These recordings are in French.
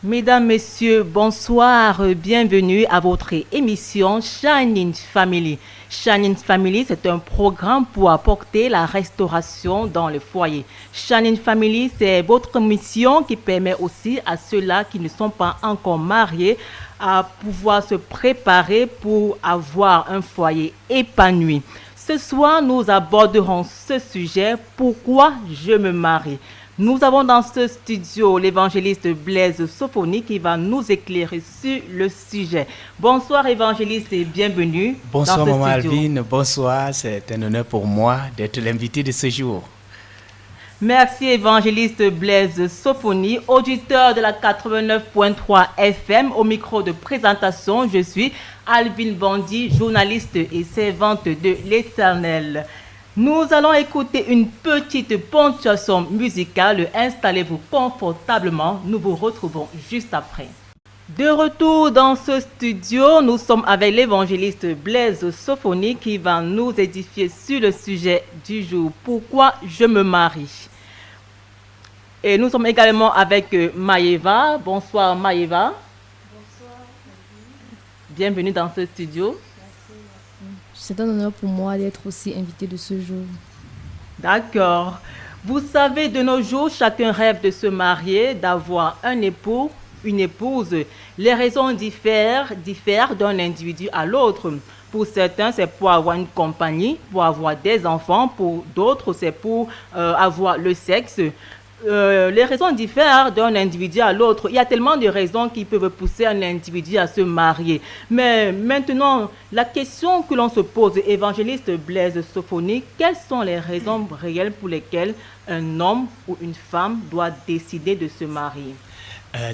Mesdames, Messieurs, bonsoir, bienvenue à votre émission Shining Family. Shining Family, c'est un programme pour apporter la restauration dans le foyer. Shining Family, c'est votre mission qui permet aussi à ceux-là qui ne sont pas encore mariés à pouvoir se préparer pour avoir un foyer épanoui. Ce soir, nous aborderons ce sujet, pourquoi je me marie. Nous avons dans ce studio l'évangéliste Blaise Sophonie qui va nous éclairer sur le sujet. Bonsoir évangéliste et bienvenue Bonsoir dans ce Maman studio. Alvin, bonsoir, c'est un honneur pour moi d'être l'invité de ce jour. Merci évangéliste Blaise Sophonie, auditeur de la 89.3 FM. Au micro de présentation, je suis Alvin Bandi, journaliste et servante de l'Éternel. Nous allons écouter une petite ponctuation musicale. Installez-vous confortablement. Nous vous retrouvons juste après. De retour dans ce studio, nous sommes avec l'évangéliste Blaise Sophonie qui va nous édifier sur le sujet du jour. Pourquoi je me marie? Et nous sommes également avec Maëva. Bonsoir Maëva. Bonsoir, Bienvenue dans ce studio. c'est un honneur pour moi d'être aussi invité de ce jour. D'accord. Vous savez, de nos jours, chacun rêve de se marier, d'avoir un époux, une épouse. Les raisons diffèrent d'un individu à l'autre. Pour certains, c'est pour avoir une compagnie, pour avoir des enfants. Pour d'autres, c'est pour avoir le sexe. Les raisons diffèrent d'un individu à l'autre. Il y a tellement de raisons qui peuvent pousser un individu à se marier. Mais maintenant, la question que l'on se pose, évangéliste Blaise Sophonie, quelles sont les raisons réelles pour lesquelles un homme ou une femme doit décider de se marier?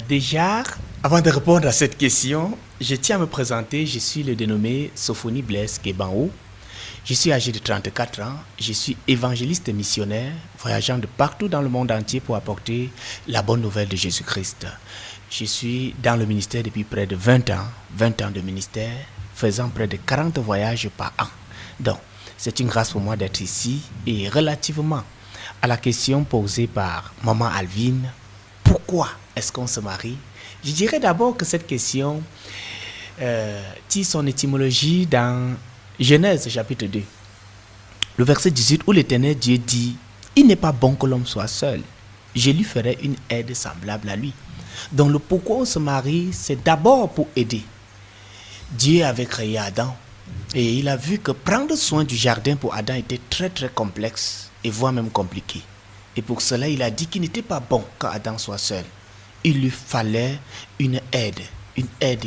Déjà, avant de répondre à cette question, je tiens à me présenter. Je suis le dénommé Sophonie Blaise Kebanou. Je suis âgé de 34 ans. Je suis évangéliste missionnaire, voyageant de partout dans le monde entier pour apporter la bonne nouvelle de Jésus-Christ. Je suis dans le ministère depuis près de 20 ans de ministère, faisant près de 40 voyages par an. Donc, c'est une grâce pour moi d'être ici. Et relativement à la question posée par Maman Alvin, pourquoi est-ce qu'on se marie? Je dirais d'abord que cette question tire son étymologie dans Genèse chapitre 2, le verset 18 où l'Éternel Dieu dit « Il n'est pas bon que l'homme soit seul, je lui ferai une aide semblable à lui. » Donc le pourquoi on se marie, c'est d'abord pour aider. Dieu avait créé Adam et il a vu que prendre soin du jardin pour Adam était très très complexe et voire même compliqué. Et pour cela, il a dit qu'il n'était pas bon qu'Adam soit seul. Il lui fallait une aide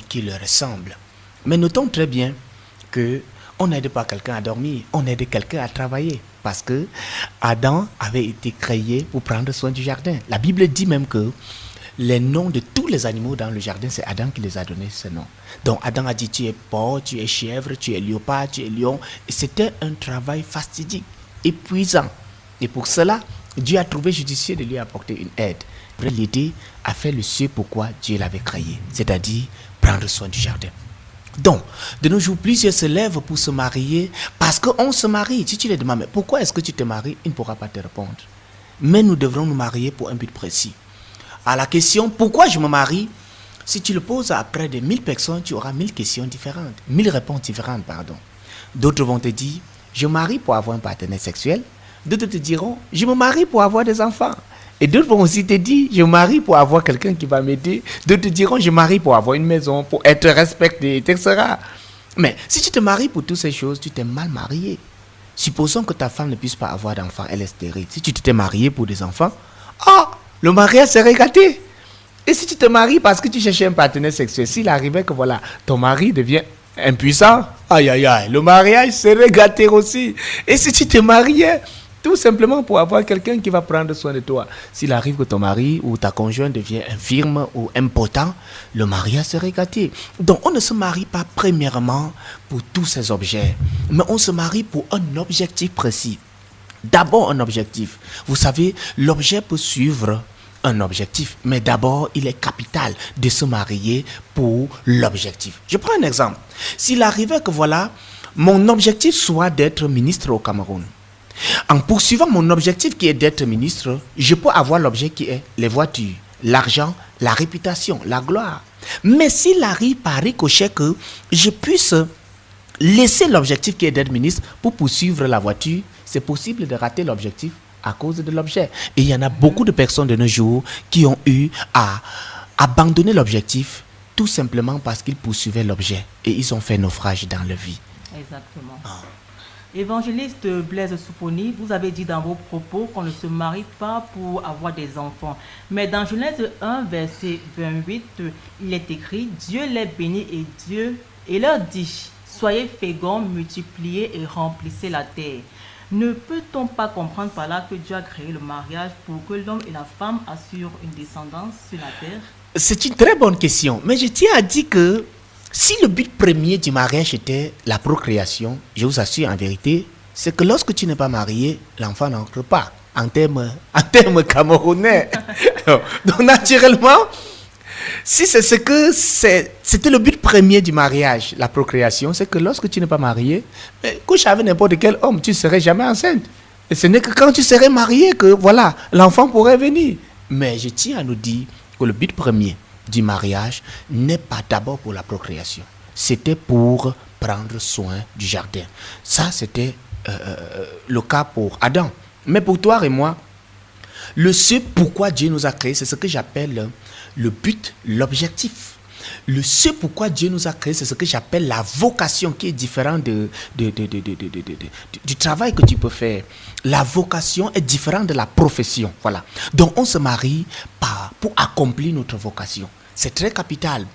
qui lui ressemble. Mais notons très bien que on n'aide pas quelqu'un à dormir, on aide quelqu'un à travailler. Parce que Adam avait été créé pour prendre soin du jardin. La Bible dit même que les noms de tous les animaux dans le jardin, c'est Adam qui les a donnés ces noms. Donc Adam a dit tu es porc, tu es chèvre, tu es léopard, tu es lion. Et c'était un travail fastidique, épuisant. Et pour cela, Dieu a trouvé judicieux de lui apporter une aide. L'aider à faire le ce pourquoi Dieu l'avait créé, c'est-à-dire prendre soin du jardin. Donc, de nos jours, plusieurs se lèvent pour se marier parce qu'on se marie. Si tu les demandes, mais pourquoi est-ce que tu te maries? Il ne pourra pas te répondre. Mais nous devrons nous marier pour un but précis. À la question, pourquoi je me marie? Si tu le poses à près de 1000 personnes, tu auras 1000 questions différentes, 1000 réponses différentes, pardon. D'autres vont te dire, je me marie pour avoir un partenaire sexuel. D'autres te diront, je me marie pour avoir des enfants. Et d'autres vont aussi te dire, je me marie pour avoir quelqu'un qui va m'aider. D'autres te diront, je me marie pour avoir une maison, pour être respecté, etc. Mais si tu te maries pour toutes ces choses, tu t'es mal marié. Supposons que ta femme ne puisse pas avoir d'enfants, elle est stérile. Si tu t'es marié pour des enfants, le mariage serait gâté. Et si tu te maries parce que tu cherchais un partenaire sexuel, s'il arrivait que voilà, ton mari devient impuissant, aïe aïe aïe, le mariage serait gâté aussi. Et si tu te mariais tout simplement pour avoir quelqu'un qui va prendre soin de toi. S'il arrive que ton mari ou ta conjointe devient infirme ou impotent, le mariage serait gâté. Donc on ne se marie pas premièrement pour tous ces objets, mais on se marie pour un objectif précis. D'abord un objectif. Vous savez, l'objet peut suivre un objectif, mais d'abord il est capital de se marier pour l'objectif. Je prends un exemple. S'il arrivait que voilà, mon objectif soit d'être ministre au Cameroun, en poursuivant mon objectif qui est d'être ministre, je peux avoir l'objet qui est les voitures, l'argent, la réputation, la gloire. Mais s'il arrive par ricochet que je puisse laisser l'objectif qui est d'être ministre pour poursuivre la voiture, c'est possible de rater l'objectif à cause de l'objet. Et il y en a beaucoup de personnes de nos jours qui ont eu à abandonner l'objectif tout simplement parce qu'ils poursuivaient l'objet et ils ont fait naufrage dans leur vie. Exactement. Évangéliste Blaise Souponi, vous avez dit dans vos propos qu'on ne se marie pas pour avoir des enfants. Mais dans Genèse 1, verset 28, il est écrit « Dieu les bénit et leur dit, soyez féconds, multipliez et remplissez la terre. » Ne peut-on pas comprendre par là que Dieu a créé le mariage pour que l'homme et la femme assurent une descendance sur la terre? C'est une très bonne question, mais je tiens à dire que si le but premier du mariage était la procréation, je vous assure en vérité, c'est que lorsque tu n'es pas marié, l'enfant n'entre pas, en termes camerounais. Donc naturellement, si c'est c'était le but premier du mariage, la procréation, c'est que lorsque tu n'es pas marié, couche avec n'importe quel homme, tu ne serais jamais enceinte. Et ce n'est que quand tu serais marié que voilà, l'enfant pourrait venir. Mais je tiens à nous dire que le but premier du mariage n'est pas d'abord pour la procréation. C'était pour prendre soin du jardin. Ça, c'était le cas pour Adam. Mais pour toi et moi, le ce pourquoi Dieu nous a créés, c'est ce que j'appelle le but, l'objectif. Le ce pourquoi Dieu nous a créés, c'est ce que j'appelle la vocation, qui est différent du travail que tu peux faire. La vocation est différente de la profession. Voilà. Donc on se marie pour accomplir notre vocation. C'est très capital.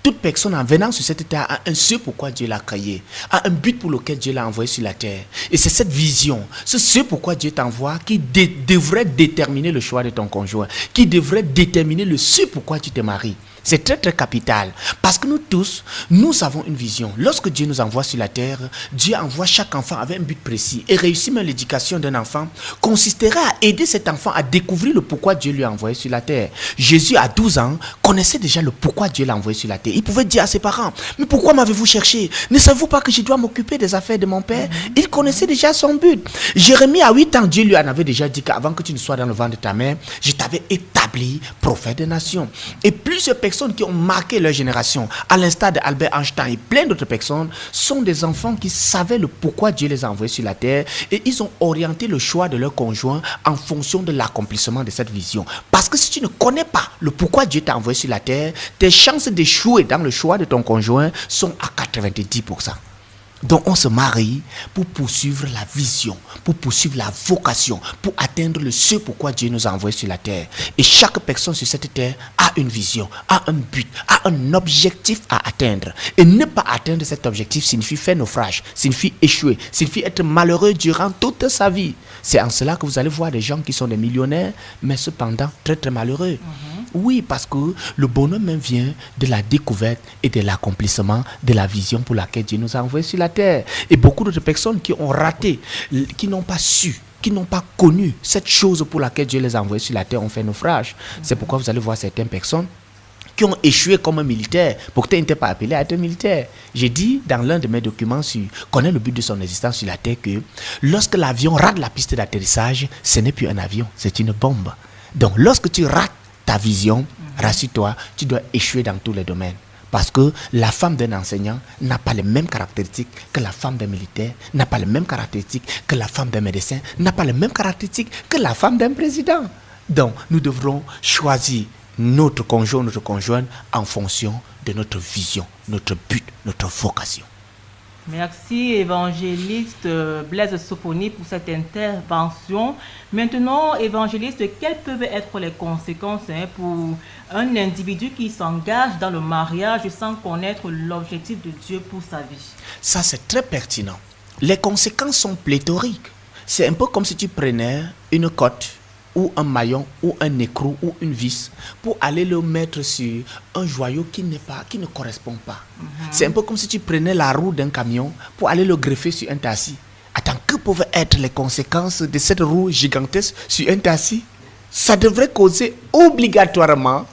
Toute personne en venant sur cette terre a un ce pourquoi Dieu l'a créé, a un but pour lequel Dieu l'a envoyé sur la terre. Et c'est cette vision, c'est ce pourquoi Dieu t'envoie qui devrait déterminer le choix de ton conjoint, qui devrait déterminer le ce pourquoi tu te maries. C'est très très capital. Parce que nous tous, nous avons une vision. Lorsque Dieu nous envoie sur la terre, Dieu envoie chaque enfant avec un but précis. Et réussir même l'éducation d'un enfant consisterait à aider cet enfant à découvrir le pourquoi Dieu lui a envoyé sur la terre. Jésus, à 12 ans, connaissait déjà le pourquoi Dieu l'a envoyé sur la terre. Il pouvait dire à ses parents, mais pourquoi m'avez-vous cherché? Ne savez-vous pas que je dois m'occuper des affaires de mon père? Il connaissait déjà son but. Jérémie, à 8 ans, Dieu lui en avait déjà dit qu'avant que tu ne sois dans le ventre de ta mère, je t'avais établi prophète des nations. Et plusieurs personnes qui ont marqué leur génération, à l'instar d'Albert Einstein et plein d'autres personnes, sont des enfants qui savaient le pourquoi Dieu les a envoyés sur la terre et ils ont orienté le choix de leur conjoint en fonction de l'accomplissement de cette vision. Parce que si tu ne connais pas le pourquoi Dieu t'a envoyé sur la terre, tes chances d'échouer dans le choix de ton conjoint sont à 90%. Donc on se marie pour poursuivre la vision, pour poursuivre la vocation, pour atteindre le ce pourquoi Dieu nous a envoyés sur la terre. Et chaque personne sur cette terre a une vision, a un but, a un objectif à atteindre. Et ne pas atteindre cet objectif signifie faire naufrage, signifie échouer, signifie être malheureux durant toute sa vie. C'est en cela que vous allez voir des gens qui sont des millionnaires, mais cependant très très malheureux. Oui, parce que le bonheur même vient de la découverte et de l'accomplissement de la vision pour laquelle Dieu nous a envoyés sur la terre. Et beaucoup d'autres personnes qui ont raté, qui n'ont pas su, qui n'ont pas connu cette chose pour laquelle Dieu les a envoyés sur la terre ont fait naufrage. C'est pourquoi vous allez voir certaines personnes qui ont échoué comme un militaire. Pourtant, ils n'étaient pas appelés à être militaire. J'ai dit dans l'un de mes documents sur connaît le but de son existence sur la terre que lorsque l'avion rate la piste d'atterrissage, ce n'est plus un avion, c'est une bombe. Donc, lorsque tu rates ta vision, rassure-toi, tu dois échouer dans tous les domaines. Parce que la femme d'un enseignant n'a pas les mêmes caractéristiques que la femme d'un militaire, n'a pas les mêmes caractéristiques que la femme d'un médecin, n'a pas les mêmes caractéristiques que la femme d'un président. Donc, nous devrons choisir notre conjoint, notre conjointe en fonction de notre vision, notre but, notre vocation. Merci évangéliste Blaise Souponi pour cette intervention. Maintenant, évangéliste, quelles peuvent être les conséquences pour un individu qui s'engage dans le mariage sans connaître l'objectif de Dieu pour sa vie? Ça, c'est très pertinent. Les conséquences sont pléthoriques. C'est un peu comme si tu prenais une cotte ou un maillon ou un écrou ou une vis pour aller le mettre sur un joyau qui ne correspond pas. C'est un peu comme si tu prenais la roue d'un camion pour aller le greffer sur un tassis. Attends, que peuvent être les conséquences de cette roue gigantesque sur un tassis? Ça devrait causer obligatoirement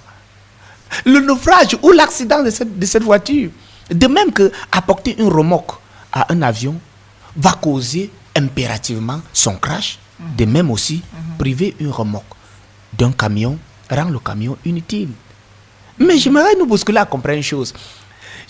le naufrage ou l'accident de cette voiture. De même que apporter une remorque à un avion va causer impérativement son crash. De même aussi, priver une remorque d'un camion rend le camion inutile. Mais j'aimerais nous bousculer à comprendre une chose.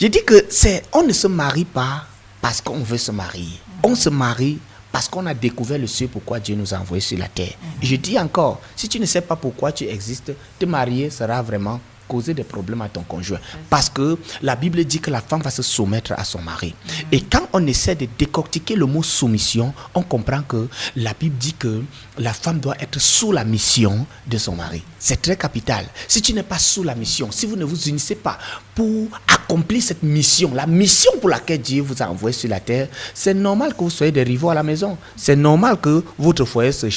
Je dis que on ne se marie pas parce qu'on veut se marier. On se marie parce qu'on a découvert le ciel pourquoi Dieu nous a envoyés sur la terre. Et je dis encore, si tu ne sais pas pourquoi tu existes, te marier sera vraiment causer des problèmes à ton conjoint. Parce que la Bible dit que la femme va se soumettre à son mari. Et quand on essaie de décortiquer le mot soumission, on comprend que la Bible dit que la femme doit être sous la mission de son mari. C'est très capital. Si tu n'es pas sous la mission, si vous ne vous unissez pas pour accomplir cette mission, la mission pour laquelle Dieu vous a envoyé sur la terre, c'est normal que vous soyez des rivaux à la maison. C'est normal que votre foyer se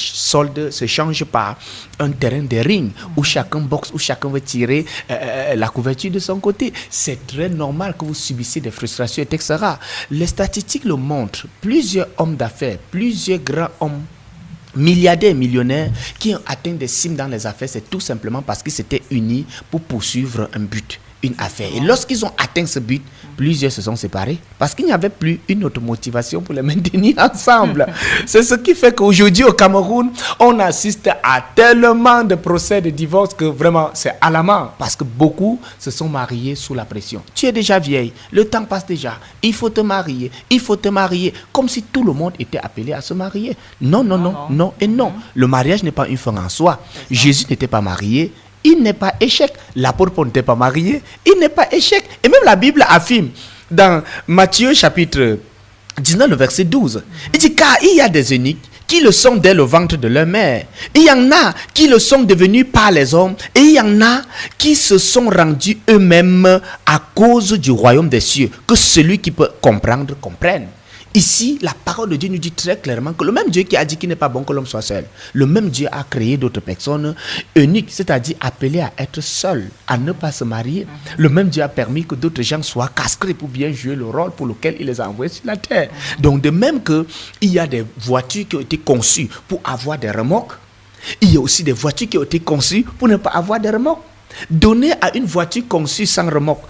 change par un terrain de ring où chacun boxe, où chacun veut tirer la couverture de son côté. C'est très normal que vous subissiez des frustrations, etc. Les statistiques le montrent. Plusieurs hommes d'affaires, plusieurs grands hommes, milliardaires, millionnaires, qui ont atteint des cimes dans les affaires, c'est tout simplement parce qu'ils s'étaient unis pour poursuivre un but, une affaire. Et lorsqu'ils ont atteint ce but, plusieurs se sont séparés parce qu'il n'y avait plus une autre motivation pour les maintenir ensemble. C'est ce qui fait qu'aujourd'hui au Cameroun, on assiste à tellement de procès de divorce que vraiment c'est alarmant parce que beaucoup se sont mariés sous la pression. Tu es déjà vieille, le temps passe déjà, il faut te marier, comme si tout le monde était appelé à se marier. Non, non, non, non et non. Le mariage n'est pas une fin en soi. Jésus n'était pas marié. Il n'est pas échec. L'apôtre Paul n'était pas marié. Il n'est pas échec. Et même la Bible affirme dans Matthieu chapitre 19, le verset 12. Il dit car il y a des eunuques qui le sont dès le ventre de leur mère. Il y en a qui le sont devenus par les hommes. Et il y en a qui se sont rendus eux-mêmes à cause du royaume des cieux. Que celui qui peut comprendre, comprenne. Ici, la parole de Dieu nous dit très clairement que le même Dieu qui a dit qu'il n'est pas bon que l'homme soit seul, le même Dieu a créé d'autres personnes uniques, c'est-à-dire appelées à être seules, à ne pas se marier. Le même Dieu a permis que d'autres gens soient castrés pour bien jouer le rôle pour lequel il les a envoyés sur la terre. Donc de même qu'il y a des voitures qui ont été conçues pour avoir des remorques, il y a aussi des voitures qui ont été conçues pour ne pas avoir des remorques. Donner à une voiture conçue sans remorque,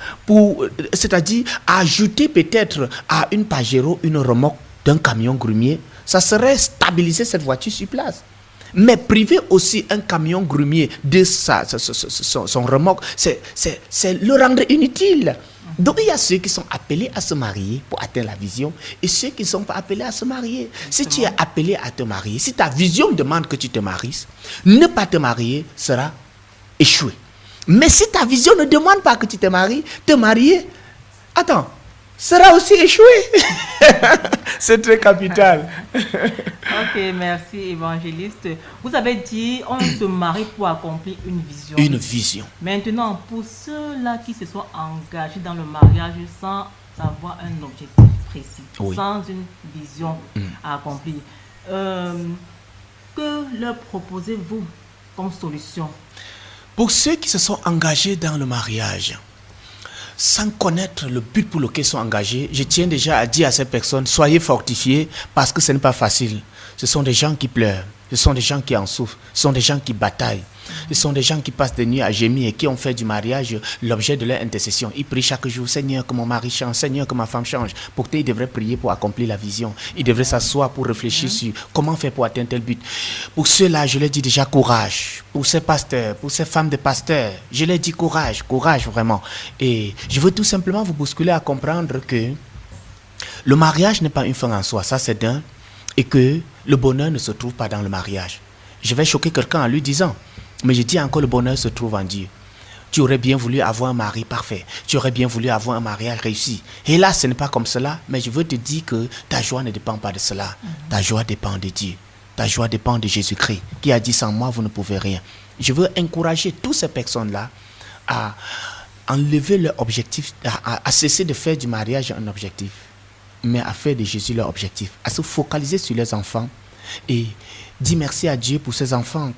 c'est-à-dire ajouter peut-être à une Pajero une remorque d'un camion grumier, ça serait stabiliser cette voiture sur place. Mais priver aussi un camion grumier de son remorque, c'est le rendre inutile. Donc il y a ceux qui sont appelés à se marier pour atteindre la vision et ceux qui ne sont pas appelés à se marier. Si tu es appelé à te marier, si ta vision demande que tu te maries, ne pas te marier sera échoué. Mais si ta vision ne demande pas que tu te maries, te marier, sera aussi échoué. C'est très capital. Ok, merci évangéliste. Vous avez dit, on se marie pour accomplir une vision. Une vision. Maintenant, pour ceux-là qui se sont engagés dans le mariage sans avoir un objectif précis, sans une vision à accomplir, que leur proposez-vous comme solution? Pour ceux qui se sont engagés dans le mariage, sans connaître le but pour lequel ils sont engagés, je tiens déjà à dire à ces personnes, soyez fortifiés parce que ce n'est pas facile. Ce sont des gens qui pleurent, ce sont des gens qui en souffrent, ce sont des gens qui bataillent. Ce sont des gens qui passent des nuits à gémir et qui ont fait du mariage l'objet de leur intercession. Ils prient chaque jour, Seigneur, que mon mari change, Seigneur, que ma femme change. Pourtant, ils devraient prier pour accomplir la vision. Ils devraient s'asseoir pour réfléchir sur comment faire pour atteindre tel but. Pour ceux-là, je leur dis déjà courage. Pour ces pasteurs, pour ces femmes de pasteurs, je leur dis courage, courage vraiment. Et je veux tout simplement vous bousculer à comprendre que le mariage n'est pas une fin en soi, ça c'est d'un, et que le bonheur ne se trouve pas dans le mariage. Je vais choquer quelqu'un en lui disant, mais je dis encore, le bonheur se trouve en Dieu. Tu aurais bien voulu avoir un mari parfait. Tu aurais bien voulu avoir un mariage réussi. Et là, ce n'est pas comme cela. Mais je veux te dire que ta joie ne dépend pas de cela. Ta joie dépend de Dieu. Ta joie dépend de Jésus-Christ, qui a dit, sans moi, vous ne pouvez rien. Je veux encourager toutes ces personnes-là à enlever leur objectif, à cesser de faire du mariage un objectif, mais à faire de Jésus leur objectif, à se focaliser sur les enfants et dire merci à Dieu pour ces enfants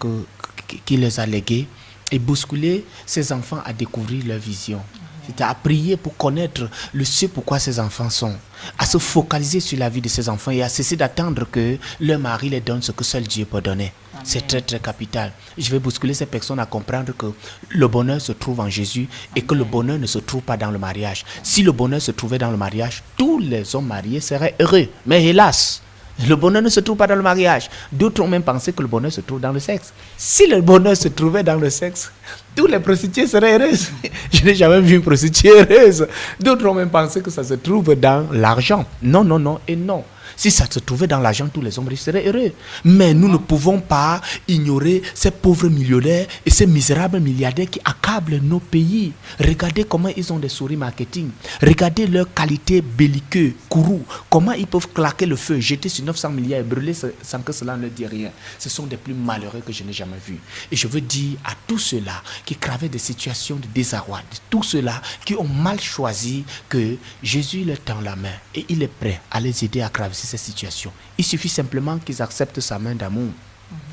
qu'il les a légués et bousculer ces enfants à découvrir leur vision. C'est à prier pour connaître le ce pourquoi ces enfants sont, à se focaliser sur la vie de ces enfants et à cesser d'attendre que leur mari les donne ce que seul Dieu peut donner. Amen. C'est très très capital. Je vais bousculer ces personnes à comprendre que le bonheur se trouve en Jésus et que le bonheur ne se trouve pas dans le mariage. Si le bonheur se trouvait dans le mariage, tous les hommes mariés seraient heureux. Mais hélas, Le bonheur ne se trouve pas dans le mariage. D'autres ont même pensé que le bonheur se trouve dans le sexe. Si le bonheur se trouvait dans le sexe, toutes les prostituées seraient heureuses. Je n'ai jamais vu une prostituée heureuse. D'autres ont même pensé que ça se trouve dans l'argent. Non, non, non et non. Si ça se trouvait dans l'argent, tous les hommes seraient heureux. Mais nous ne pouvons pas ignorer ces pauvres millionnaires et ces misérables milliardaires qui accablent nos pays. Regardez comment ils ont des souris marketing. Regardez leur qualité belliqueuse, courroux. Comment ils peuvent claquer le feu, jeter sur 900 milliards et brûler sans que cela ne dise rien. Ce sont des plus malheureux que je n'ai jamais vus. Et je veux dire à tous ceux-là qui cravaient des situations de désarroi, tous ceux-là qui ont mal choisi, que Jésus leur tend la main et il est prêt à les aider à traverser ces situations. Il suffit simplement qu'ils acceptent sa main d'amour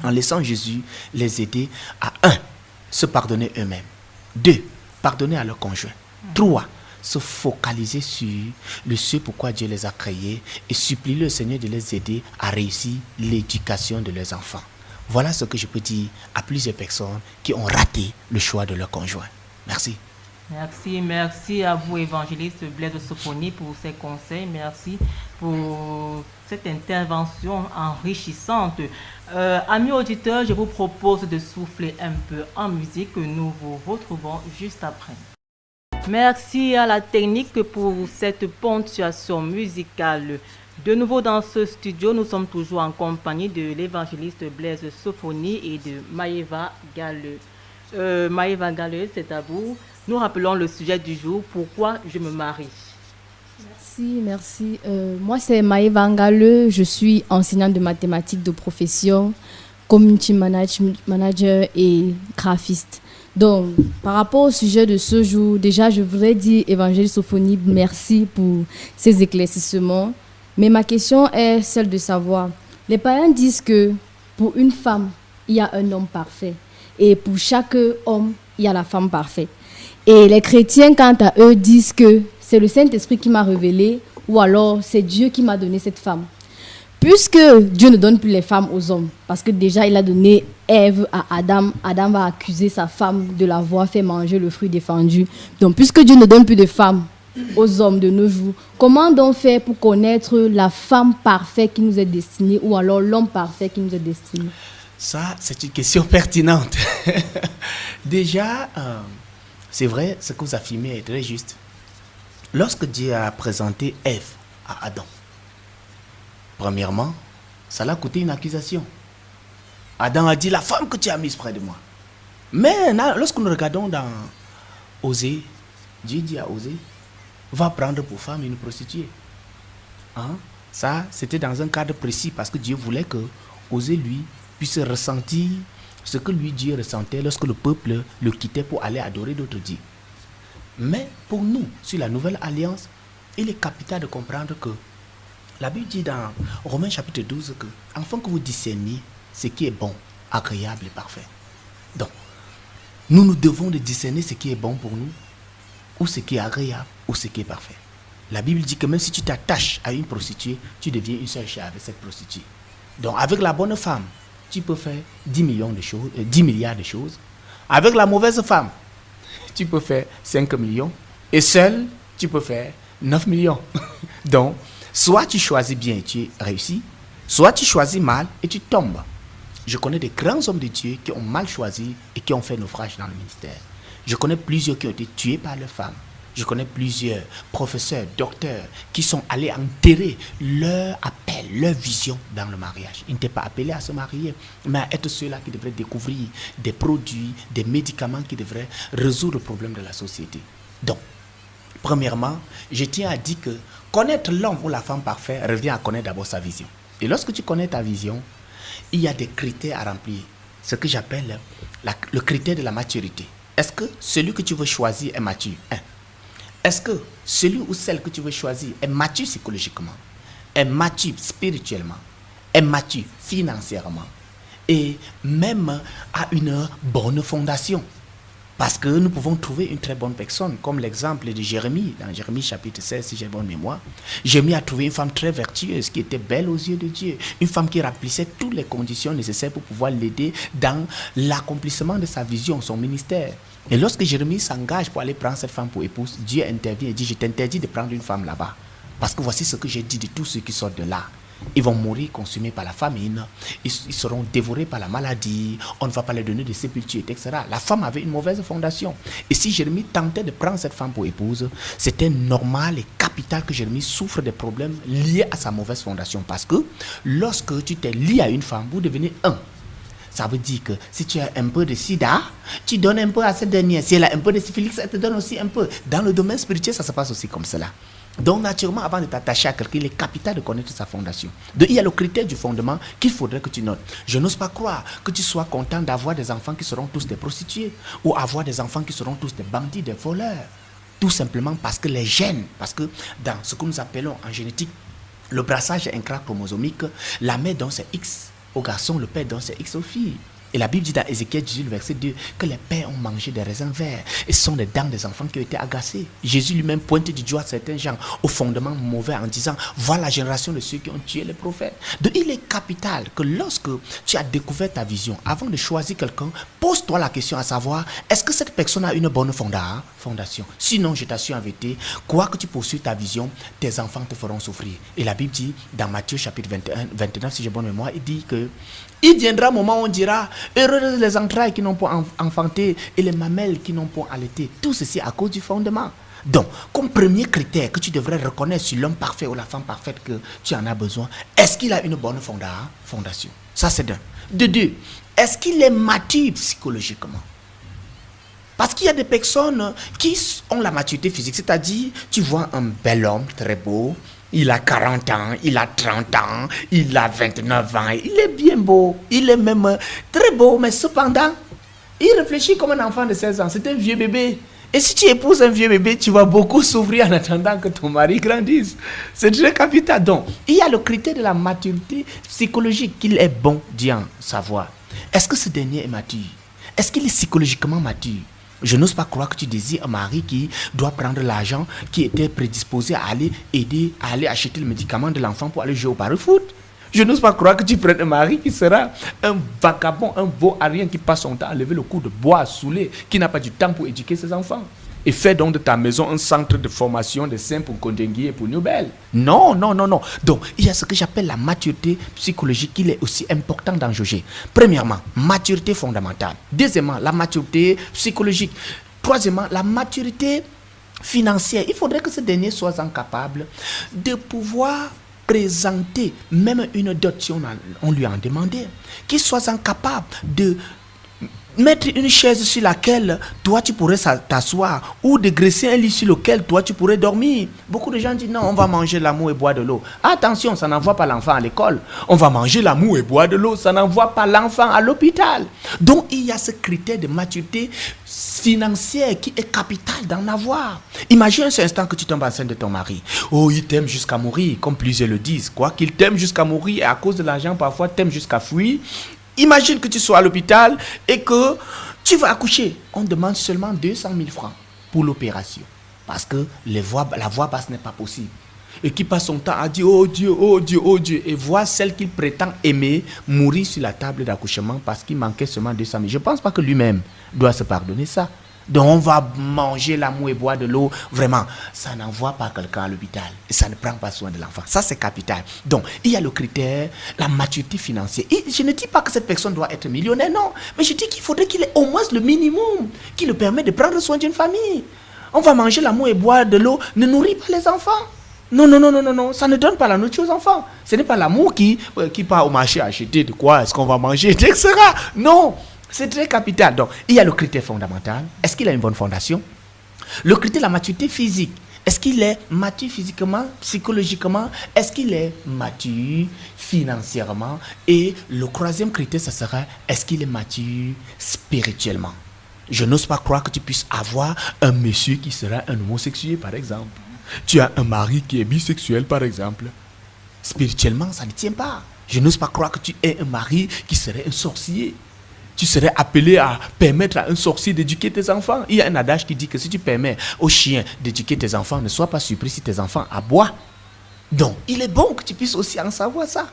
en laissant Jésus les aider à 1. Se pardonner eux-mêmes, 2. Pardonner à leur conjoint, 3. Se focaliser sur ce pourquoi Dieu les a créés et supplier le Seigneur de les aider à réussir l'éducation de leurs enfants. Voilà ce que je peux dire à plusieurs personnes qui ont raté le choix de leur conjoint. Merci. Merci à vous, évangéliste Blaise Sophonie, pour ces conseils. Merci pour cette intervention enrichissante. Amis auditeurs, je vous propose de souffler un peu en musique. Nous vous retrouvons juste après. Merci à la technique pour cette ponctuation musicale. De nouveau dans ce studio, nous sommes toujours en compagnie de l'évangéliste Blaise Sophonie et de Maëva Galleux. Maëva Galleux, c'est à vous. Nous rappelons le sujet du jour, pourquoi je me marie. Merci. Moi, c'est Maëva Galleux. Je suis enseignante de mathématiques de profession, community manager et graphiste. Donc, par rapport au sujet de ce jour, déjà, je voudrais dire, évangéliste Sophonie, merci pour ces éclaircissements. Mais ma question est celle de savoir, les païens disent que pour une femme, il y a un homme parfait. Et pour chaque homme, il y a la femme parfaite. Et les chrétiens, quant à eux, disent que c'est le Saint-Esprit qui m'a révélé, ou alors c'est Dieu qui m'a donné cette femme. Puisque Dieu ne donne plus les femmes aux hommes, parce que déjà il a donné Ève à Adam, Adam va accuser sa femme de l'avoir fait manger le fruit défendu. Donc puisque Dieu ne donne plus de femmes aux hommes de nos jours, comment donc faire pour connaître la femme parfaite qui nous est destinée, ou alors l'homme parfait qui nous est destiné? Ça, c'est une question pertinente. Déjà, c'est vrai, ce que vous affirmez est très juste. Lorsque Dieu a présenté Ève à Adam, premièrement, ça l'a coûté une accusation. Adam a dit, la femme que tu as mise près de moi. Mais lorsque nous regardons dans Osée, Dieu dit à Osée, va prendre pour femme une prostituée. Hein? Ça, c'était dans un cadre précis parce que Dieu voulait que Osée, lui, puisse ressentir ce que lui, Dieu ressentait lorsque le peuple le quittait pour aller adorer d'autres dieux. Mais pour nous, sur la nouvelle alliance, il est capital de comprendre que la Bible dit dans Romains chapitre 12 que, afin que vous discerniez ce qui est bon, agréable et parfait. Donc, nous devons de discerner ce qui est bon pour nous, ou ce qui est agréable, ou ce qui est parfait. La Bible dit que même si tu t'attaches à une prostituée, tu deviens une seule chair avec cette prostituée. Donc, avec la bonne femme, tu peux faire 10 milliards de choses. Avec la mauvaise femme, tu peux faire 5 millions. Et seul, tu peux faire 9 millions. Donc, soit tu choisis bien et tu réussis, soit tu choisis mal et tu tombes. Je connais des grands hommes de Dieu qui ont mal choisi et qui ont fait naufrage dans le ministère. Je connais plusieurs qui ont été tués par leurs femmes. Je connais plusieurs professeurs, docteurs qui sont allés enterrer leur appel, leur vision dans le mariage. Ils n'étaient pas appelés à se marier, mais à être ceux-là qui devraient découvrir des produits, des médicaments qui devraient résoudre le problème de la société. Donc, premièrement, je tiens à dire que connaître l'homme ou la femme parfait revient à connaître d'abord sa vision. Et lorsque tu connais ta vision, il y a des critères à remplir. Ce que j'appelle le critère de la maturité. Est-ce que celui que tu veux choisir est mature? Est-ce que celui ou celle que tu veux choisir est mature psychologiquement, est mature spirituellement, est mature financièrement et même a une bonne fondation? Parce que nous pouvons trouver une très bonne personne, comme l'exemple de Jérémie, dans Jérémie chapitre 16, si j'ai bonne mémoire. Jérémie a trouvé une femme très vertueuse, qui était belle aux yeux de Dieu, une femme qui remplissait toutes les conditions nécessaires pour pouvoir l'aider dans l'accomplissement de sa vision, son ministère. Et lorsque Jérémie s'engage pour aller prendre cette femme pour épouse, Dieu intervient et dit, je t'interdis de prendre une femme là-bas. Parce que voici ce que j'ai dit de tous ceux qui sortent de là. Ils vont mourir consumés par la famine, ils seront dévorés par la maladie, on ne va pas les donner de sépulture, etc. La femme avait une mauvaise fondation. Et si Jérémie tentait de prendre cette femme pour épouse, c'était normal et capital que Jérémie souffre des problèmes liés à sa mauvaise fondation. Parce que lorsque tu t'es lié à une femme, vous devenez un. Ça veut dire que si tu as un peu de sida, tu donnes un peu à cette dernière. Si elle a un peu de syphilis, elle te donne aussi un peu. Dans le domaine spirituel, ça se passe aussi comme cela. Donc, naturellement, avant de t'attacher à quelqu'un, il est capital de connaître sa fondation. Il y a le critère du fondement qu'il faudrait que tu notes. Je n'ose pas croire que tu sois content d'avoir des enfants qui seront tous des prostituées ou avoir des enfants qui seront tous des bandits, des voleurs. Tout simplement parce que les gènes, parce que dans ce que nous appelons en génétique le brassage intrachromosomique, la mère donne ses X aux garçons, le père donne ses X aux filles. Et la Bible dit dans Ézéchiel 18, verset 2, que les pères ont mangé des raisins verts. Et ce sont les dents des enfants qui ont été agacées. Jésus lui-même pointe du doigt certains gens au fondement mauvais en disant, voilà la génération de ceux qui ont tué les prophètes. Donc il est capital que lorsque tu as découvert ta vision, avant de choisir quelqu'un, pose-toi la question à savoir, est-ce que cette personne a une bonne fondation? Sinon, je t'assure en vérité, quoi que tu poursuives ta vision, tes enfants te feront souffrir. Et la Bible dit, dans Matthieu chapitre 21, 29, si j'ai bonne mémoire, il dit que il viendra un moment où on dira, heureuses les entrailles qui n'ont pas enfanté et les mamelles qui n'ont pas allaité. Tout ceci à cause du fondement. Donc, comme premier critère que tu devrais reconnaître sur l'homme parfait ou la femme parfaite que tu en as besoin, est-ce qu'il a une bonne fondation? Ça, c'est d'un. De deux, est-ce qu'il est mature psychologiquement? Parce qu'il y a des personnes qui ont la maturité physique, c'est-à-dire, tu vois un bel homme très beau, il a 40 ans, il a 30 ans, il a 29 ans, il est bien beau, il est même très beau, mais cependant, il réfléchit comme un enfant de 16 ans, c'est un vieux bébé. Et si tu épouses un vieux bébé, tu vas beaucoup souffrir en attendant que ton mari grandisse. C'est très capital. Donc, il y a le critère de la maturité psychologique qu'il est bon d'y en savoir. Est-ce que ce dernier est mature? Est-ce qu'il est psychologiquement mature? Je n'ose pas croire que tu désires un mari qui doit prendre l'argent, qui était prédisposé à aller aider, à aller acheter le médicament de l'enfant pour aller jouer au pari-foot. Je n'ose pas croire que tu prennes un mari qui sera un vagabond, un beau à rien qui passe son temps à lever le coup de bois, à saouler, qui n'a pas du temps pour éduquer ses enfants. Et fais donc de ta maison un centre de formation de saints pour Kondengui et pour Newbel. Non, non, non, non. Donc, il y a ce que j'appelle la maturité psychologique, qui est aussi important d'en juger. Premièrement, maturité fondamentale. Deuxièmement, la maturité psychologique. Troisièmement, la maturité financière. Il faudrait que ce dernier soit capable de pouvoir présenter même une dot si on lui en demandait. Qu'il soit capable de mettre une chaise sur laquelle toi tu pourrais t'asseoir, ou de graisser un lit sur lequel toi tu pourrais dormir. Beaucoup de gens disent non, on va manger l'amour et boire de l'eau. Attention, ça n'envoie pas l'enfant à l'école. On va manger l'amour et boire de l'eau, ça n'envoie pas l'enfant à l'hôpital. Donc il y a ce critère de maturité financière qui est capital d'en avoir. Imagine un instant que tu tombes enceinte de ton mari. Oh, il t'aime jusqu'à mourir, comme plusieurs le disent. Quoi qu'il t'aime jusqu'à mourir, et à cause de l'argent parfois t'aime jusqu'à fuir. Imagine que tu sois à l'hôpital et que tu vas accoucher. On demande seulement 200 000 francs pour l'opération. Parce que la voix basse n'est pas possible. Et qui passe son temps à dire oh Dieu, oh Dieu, oh Dieu. Et voit celle qu'il prétend aimer mourir sur la table d'accouchement parce qu'il manquait seulement 200 000. Je ne pense pas que lui-même doit se pardonner ça. Donc on va manger l'amour et boire de l'eau. Vraiment, ça n'envoie pas quelqu'un à l'hôpital. Et ça ne prend pas soin de l'enfant. Ça, c'est capital. Donc, il y a le critère, la maturité financière. Et je ne dis pas que cette personne doit être millionnaire, non. Mais je dis qu'il faudrait qu'il ait au moins le minimum qui le permet de prendre soin d'une famille. On va manger l'amour et boire de l'eau, ne nourrit pas les enfants. Non, non, non, non, non, non, ça ne donne pas la nourriture aux enfants. Ce n'est pas l'amour qui part au marché acheter de quoi est-ce qu'on va manger, etc. Non. C'est très capital. Donc, il y a le critère fondamental. Est-ce qu'il a une bonne fondation? Le critère de la maturité physique. Est-ce qu'il est mature physiquement, psychologiquement? Est-ce qu'il est mature financièrement? Et le troisième critère, ce sera, est-ce qu'il est mature spirituellement? Je n'ose pas croire que tu puisses avoir un monsieur qui sera un homosexuel, par exemple. Tu as un mari qui est bisexuel, par exemple. Spirituellement, ça ne tient pas. Je n'ose pas croire que tu aies un mari qui serait un sorcier. Tu serais appelé à permettre à un sorcier d'éduquer tes enfants. Il y a un adage qui dit que si tu permets aux chiens d'éduquer tes enfants, ne sois pas surpris si tes enfants aboient. Donc, il est bon que tu puisses aussi en savoir ça.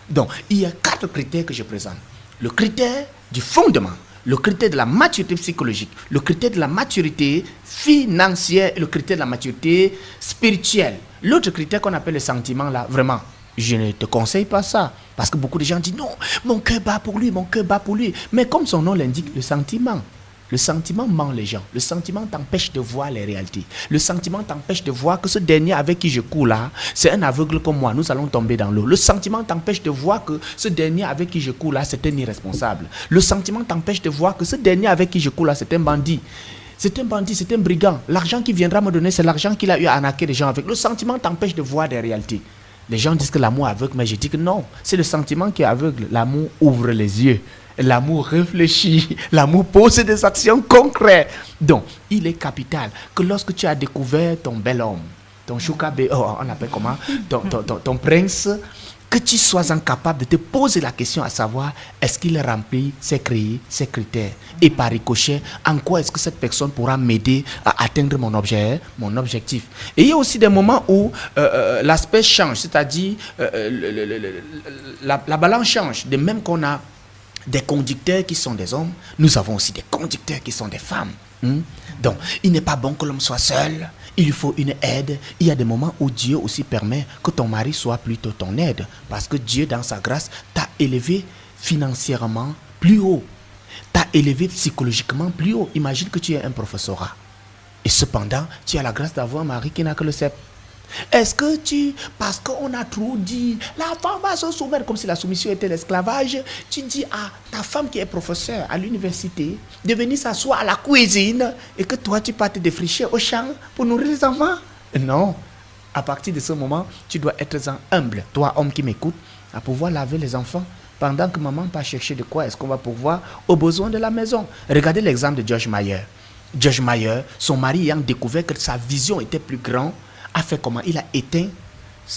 Donc, il y a 4 critères que je présente. Le critère du fondement, le critère de la maturité psychologique, le critère de la maturité financière et le critère de la maturité spirituelle. L'autre critère qu'on appelle le sentiment, là, vraiment, Je ne te conseille pas ça. Parce que beaucoup de gens disent non, mon cœur bat pour lui, mon cœur bat pour lui. Mais comme son nom l'indique, le sentiment ment les gens. Le sentiment t'empêche de voir les réalités. Le sentiment t'empêche de voir que ce dernier avec qui je cours là, c'est un aveugle comme moi, nous allons tomber dans l'eau. Le sentiment t'empêche de voir que ce dernier avec qui je cours là, c'est un irresponsable. Le sentiment t'empêche de voir que ce dernier avec qui je cours là, c'est un bandit. C'est un bandit, c'est un brigand. L'argent qu'il viendra me donner, c'est l'argent qu'il a eu à arnaquer les gens avec. Le sentiment t'empêche de voir des réalités. Les gens disent que l'amour est aveugle, mais je dis que non. C'est le sentiment qui est aveugle. L'amour ouvre les yeux. L'amour réfléchit. L'amour pose des actions concrètes. Donc, il est capital que lorsque tu as découvert ton bel homme, ton choukabe, on appelle comment, ton prince, que tu sois incapable de te poser la question à savoir est-ce qu'il remplit ses critères et par ricochet, en quoi est-ce que cette personne pourra m'aider à atteindre mon objectif. Et il y a aussi des moments où l'aspect change, c'est-à-dire la balance change. De même qu'on a des conducteurs qui sont des hommes, nous avons aussi des conducteurs qui sont des femmes. Donc, il n'est pas bon que l'homme soit seul. Il lui faut une aide. Il y a des moments où Dieu aussi permet que ton mari soit plutôt ton aide. Parce que Dieu, dans sa grâce, t'a élevé financièrement plus haut. T'a élevé psychologiquement plus haut. Imagine que tu es un professorat. Et cependant, tu as la grâce d'avoir un mari qui n'a que le CEP. Est-ce que parce qu'on a trop dit, la femme va se soumettre comme si la soumission était l'esclavage, tu dis à ta femme qui est professeure à l'université de venir s'asseoir à la cuisine et que toi tu vas te défricher au champ pour nourrir les enfants? Non. À partir de ce moment, tu dois être humble, toi homme qui m'écoute, à pouvoir laver les enfants pendant que maman va chercher de quoi est-ce qu'on va pourvoir aux besoins de la maison. Regardez l'exemple de George Mayer. George Mayer, son mari ayant découvert que sa vision était plus grande, a fait comment? Il a éteint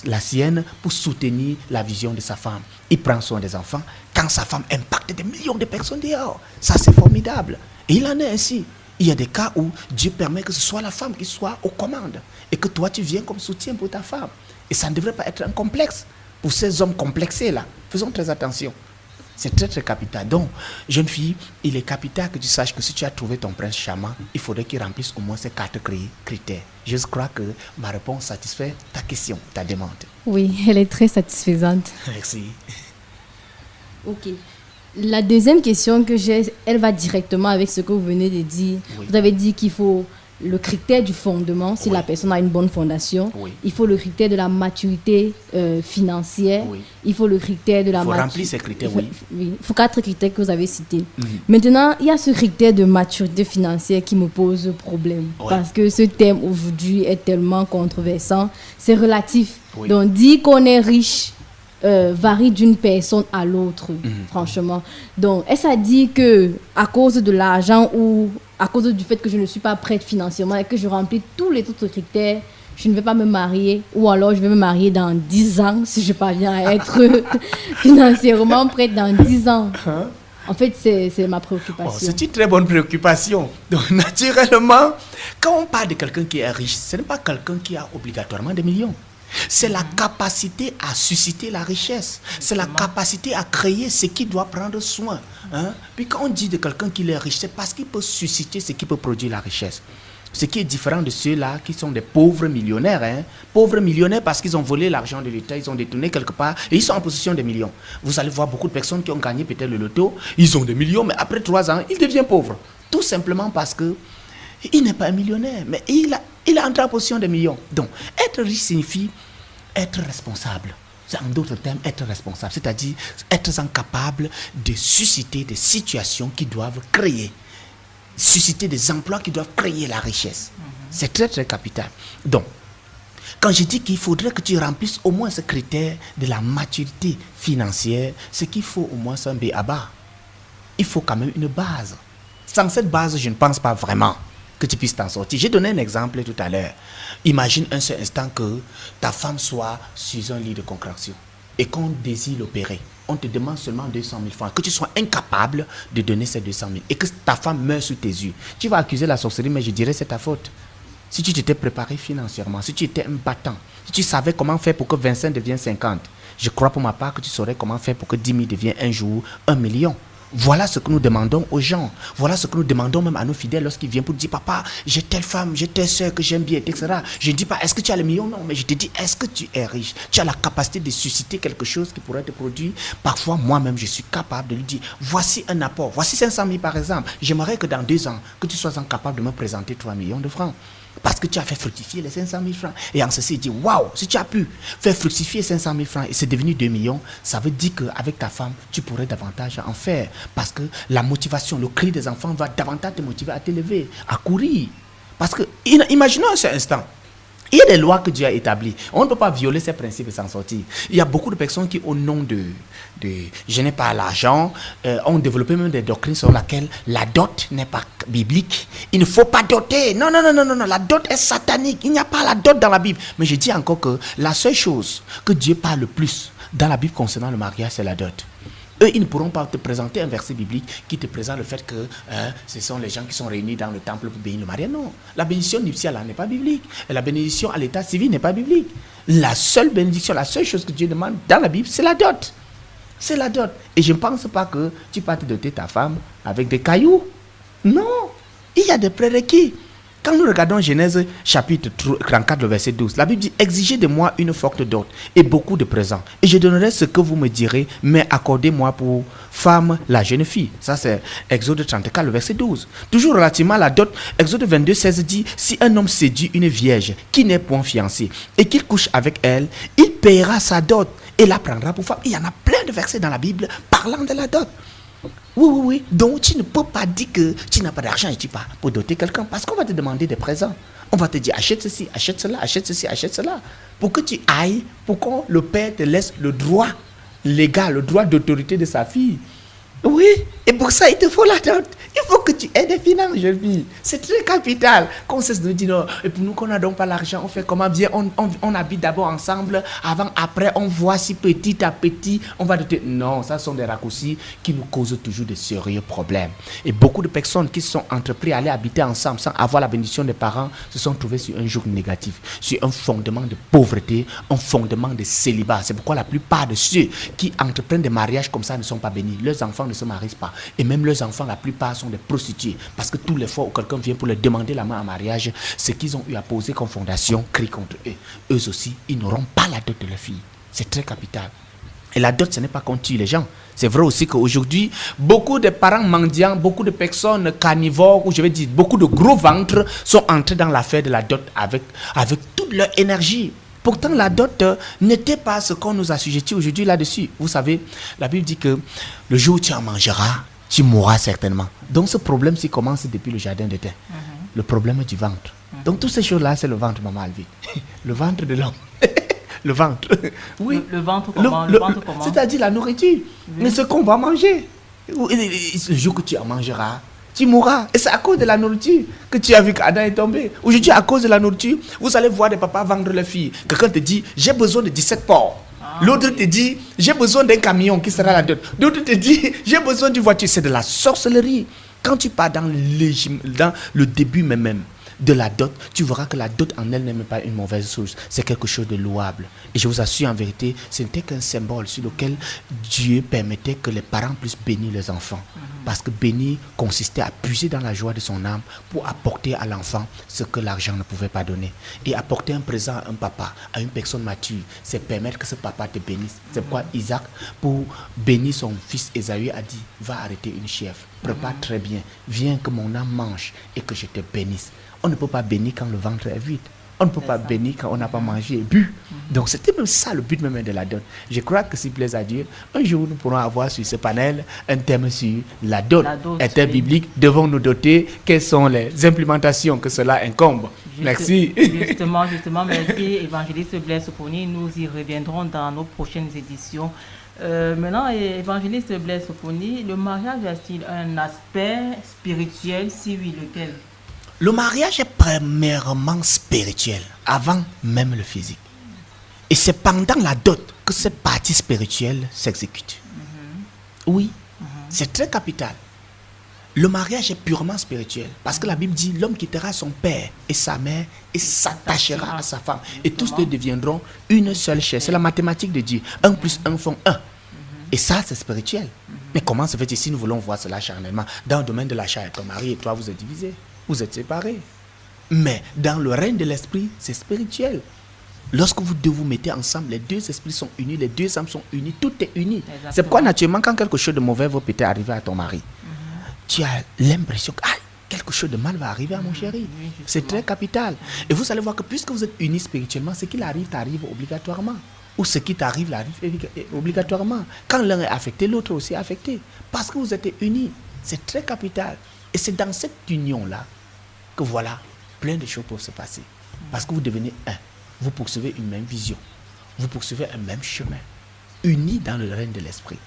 la sienne pour soutenir la vision de sa femme. Il prend soin des enfants. Quand sa femme impacte des millions de personnes dehors, ça c'est formidable. Et il en est ainsi. Il y a des cas où Dieu permet que ce soit la femme qui soit aux commandes et que toi tu viens comme soutien pour ta femme. Et ça ne devrait pas être un complexe. Pour ces hommes complexés là, faisons très attention. C'est très très capital. Donc, jeune fille, il est capital que tu saches que si tu as trouvé ton prince charmant, il faudrait qu'il remplisse au moins ces 4 critères. Je crois que ma réponse satisfait ta question, ta demande. Oui, elle est très satisfaisante. Merci. Ok. La deuxième question que j'ai, elle va directement avec ce que vous venez de dire. Oui. Vous avez dit qu'il faut le critère du fondement, si la personne a une bonne fondation. Oui. Il faut le critère de la maturité financière. Oui. Il faut le critère de la maturité. Il faut remplir ces critères, oui. Il faut 4 critères que vous avez cités. Maintenant, il y a ce critère de maturité financière qui me pose problème. Parce que ce thème aujourd'hui est tellement controversant. C'est relatif. Donc, dire qu'on est riche varie d'une personne à l'autre, franchement. Donc, est-ce à dire que à cause de l'argent ou à cause du fait que je ne suis pas prête financièrement et que je remplis tous les autres critères, je ne vais pas me marier, ou alors je vais me marier dans 10 ans si je parviens à être financièrement prête dans 10 ans. En fait, c'est ma préoccupation. C'est une très bonne préoccupation. Donc, naturellement, quand on parle de quelqu'un qui est riche, ce n'est pas quelqu'un qui a obligatoirement des millions. C'est la capacité à susciter la richesse. C'est la capacité à créer ce qui doit prendre soin. Puis quand on dit de quelqu'un qui est riche, c'est parce qu'il peut susciter ce qui peut produire la richesse. Ce qui est différent de ceux-là qui sont des pauvres millionnaires. Pauvres millionnaires parce qu'ils ont volé l'argent de l'État, ils ont détourné quelque part et ils sont en possession des millions. Vous allez voir beaucoup de personnes qui ont gagné peut-être le loto, ils ont des millions, mais après 3 ans, ils deviennent pauvres. Tout simplement parce que il n'est pas un millionnaire, mais il a entré en possession des millions. Donc, être riche signifie être responsable. En d'autres termes, être responsable, c'est-à-dire être capable de susciter des situations qui doivent créer, susciter des emplois qui doivent créer la richesse. C'est très, très capital. Donc, quand je dis qu'il faudrait que tu remplisses au moins ce critère de la maturité financière, c'est qu'il faut au moins un B.A.B.A. Il faut quand même une base. Sans cette base, je ne pense pas vraiment que tu puisses t'en sortir. J'ai donné un exemple tout à l'heure. Imagine un seul instant que ta femme soit sur un lit de contraction et qu'on désire l'opérer. On te demande seulement 200 000 francs, que tu sois incapable de donner ces 200 000 et que ta femme meurt sous tes yeux. Tu vas accuser la sorcellerie, mais je dirais c'est ta faute. Si tu t'étais préparé financièrement, si tu étais un battant, si tu savais comment faire pour que 25 devienne 50, je crois pour ma part que tu saurais comment faire pour que 10 000 devienne un jour 1 million. Voilà ce que nous demandons aux gens. Voilà ce que nous demandons même à nos fidèles lorsqu'ils viennent pour dire, papa, j'ai telle femme, j'ai telle soeur que j'aime bien, etc. Je ne dis pas, est-ce que tu as le million? Non, mais je te dis, est-ce que tu es riche? Tu as la capacité de susciter quelque chose qui pourrait te produire. Parfois, moi-même, je suis capable de lui dire, voici un apport, voici 500 000 par exemple. J'aimerais que dans 2 ans, que tu sois capable de me présenter 3 millions de francs. Parce que tu as fait fructifier les 500 000 francs. Et en ceci, il dit, waouh, si tu as pu faire fructifier 500 000 francs et c'est devenu 2 millions, ça veut dire qu'avec ta femme, tu pourrais davantage en faire. Parce que la motivation, le cri des enfants va davantage te motiver à t'élever, à courir. Parce que, imaginons un seul instant. Il y a des lois que Dieu a établies. On ne peut pas violer ces principes et s'en sortir. Il y a beaucoup de personnes qui, au nom de je n'ai pas l'argent, ont développé même des doctrines sur lesquelles la dot n'est pas biblique. Il ne faut pas doter. Non, non, non, non, non, non. La dot est satanique. Il n'y a pas la dot dans la Bible. Mais je dis encore que la seule chose que Dieu parle le plus dans la Bible concernant le mariage, c'est la dot. Eux, ils ne pourront pas te présenter un verset biblique qui te présente le fait que ce sont les gens qui sont réunis dans le temple pour bénir le mariage. Non, la bénédiction nuptiale n'est pas biblique. Et la bénédiction à l'état civil n'est pas biblique. La seule bénédiction, la seule chose que Dieu demande dans la Bible, c'est la dot. C'est la dot. Et je ne pense pas que tu vas te doter ta femme avec des cailloux. Non, il y a des prérequis. Quand nous regardons Genèse chapitre 34, le verset 12, la Bible dit, exigez de moi une forte dot et beaucoup de présents. Et je donnerai ce que vous me direz, mais accordez-moi pour femme la jeune fille. Ça, c'est Exode 34, le verset 12. Toujours relativement à la dot, Exode 22, 16 dit, si un homme séduit une vierge qui n'est point fiancée et qu'il couche avec elle, il paiera sa dot et la prendra pour femme. Il y en a plein de versets dans la Bible parlant de la dot. Oui, oui, oui. Donc, tu ne peux pas dire que tu n'as pas d'argent et tu pars pour doter quelqu'un. Parce qu'on va te demander des présents. On va te dire, achète ceci, achète cela, achète ceci, achète cela. Pour que tu ailles, pour que le père te laisse le droit légal, le droit d'autorité de sa fille. Oui, et pour ça, il te faut la dot. Il faut que tu aies des finances, jeune fille. C'est très capital. Qu'on cesse de dire, non, et pour nous qu'on n'a donc pas l'argent, on fait comment bien, on habite d'abord ensemble, avant, après, on voit si petit à petit, on va doter. Non, ça sont des raccourcis qui nous causent toujours de sérieux problèmes. Et beaucoup de personnes qui sont entreprises à aller habiter ensemble sans avoir la bénédiction des parents se sont trouvées sur un joug négatif, sur un fondement de pauvreté, un fondement de célibat. C'est pourquoi la plupart de ceux qui entreprennent des mariages comme ça ne sont pas bénis. Leurs enfants ne se marient pas. Et même leurs enfants, la plupart sont des prostituées. Parce que tous les fois où quelqu'un vient pour leur demander la main en mariage, ce qu'ils ont eu à poser comme fondation crie contre eux. Eux aussi, ils n'auront pas la dot de leur fille. C'est très capital. Et la dot, ce n'est pas qu'on tue les gens. C'est vrai aussi qu'aujourd'hui, beaucoup de parents mendiants, beaucoup de personnes carnivores, ou je vais dire beaucoup de gros ventres, sont entrés dans l'affaire de la dot avec toute leur énergie. Pourtant, la dot n'était pas ce qu'on nous a assujetti aujourd'hui là-dessus. Vous savez, la Bible dit que le jour où tu en mangeras, tu mourras certainement. Donc, ce problème-ci commence depuis le jardin d'Éden. Le problème du ventre. Donc, toutes ces choses-là, c'est le ventre, maman Alvi. Le ventre de l'homme. Le ventre. Oui. Le ventre comment? Le ventre comment? C'est-à-dire la nourriture. Oui. Mais ce qu'on va manger. Le jour que tu en mangeras, tu mourras. Et c'est à cause de la nourriture que tu as vu qu'Adam est tombé. Aujourd'hui, à cause de la nourriture, vous allez voir des papas vendre leurs filles. Quelqu'un te dit, j'ai besoin de 17 porcs. L'autre te dit, j'ai besoin d'un camion qui sera la dot. L'autre te dit, j'ai besoin d'une voiture. C'est de la sorcellerie. Quand tu pars dans le début même de la dot, tu verras que la dot en elle n'est même pas une mauvaise chose. C'est quelque chose de louable. Et je vous assure, en vérité, ce n'était qu'un symbole sur lequel Dieu permettait que les parents puissent bénir les enfants. Parce que bénir consistait à puiser dans la joie de son âme pour apporter à l'enfant ce que l'argent ne pouvait pas donner. Et apporter un présent à un papa, à une personne mature, c'est permettre que ce papa te bénisse. C'est pourquoi Isaac, pour bénir son fils Ésaü, a dit, va arrêter une chèvre, prépare très bien, viens que mon âme mange et que je te bénisse. On ne peut pas bénir quand le ventre est vide. On ne peut pas bénir quand on n'a pas mangé et bu. Donc c'était même ça le but même de la dot. Je crois que s'il plaît à Dieu, un jour nous pourrons avoir sur ce panel un thème sur la dot. Est-elle biblique? Devons-nous doter? Quelles sont les implémentations que cela incombe? Merci. Justement, merci évangéliste Blaise Sophonie. Nous y reviendrons dans nos prochaines éditions. Maintenant, évangéliste Blaise Sophonie, le mariage a-t-il un aspect spirituel? Si oui, lequel? Le mariage est premièrement spirituel, avant même le physique. Et c'est pendant la dot que cette partie spirituelle s'exécute. Oui, c'est très capital. Le mariage est purement spirituel. Parce que la Bible dit, l'homme quittera son père et sa mère et s'attachera à sa femme. Et tous deux deviendront une seule chair. C'est la mathématique de Dieu. 1 + 1 font 1. Et ça, c'est spirituel. Mais comment se fait-il si nous voulons voir cela charnellement? Dans le domaine de l'achat, ton mari et toi, vous êtes divisés, vous êtes séparés. Mais dans le règne de l'esprit, c'est spirituel. Lorsque vous deux vous mettez ensemble, les deux esprits sont unis, les deux âmes sont unies, tout est uni. Exactement. C'est pourquoi naturellement, quand quelque chose de mauvais va peut-être arriver à ton mari, tu as l'impression que quelque chose de mal va arriver à mon chéri. Oui, C'est très capital. Et vous allez voir que puisque vous êtes unis spirituellement, ce qui arrive t'arrive obligatoirement. Ou ce qui t'arrive arrive obligatoirement. Quand l'un est affecté, l'autre aussi est affecté. Parce que vous êtes unis. C'est très capital. Et c'est dans cette union-là que voilà, plein de choses peuvent se passer. Parce que vous devenez un. Vous poursuivez une même vision. Vous poursuivez un même chemin. Unis dans le règne de l'esprit.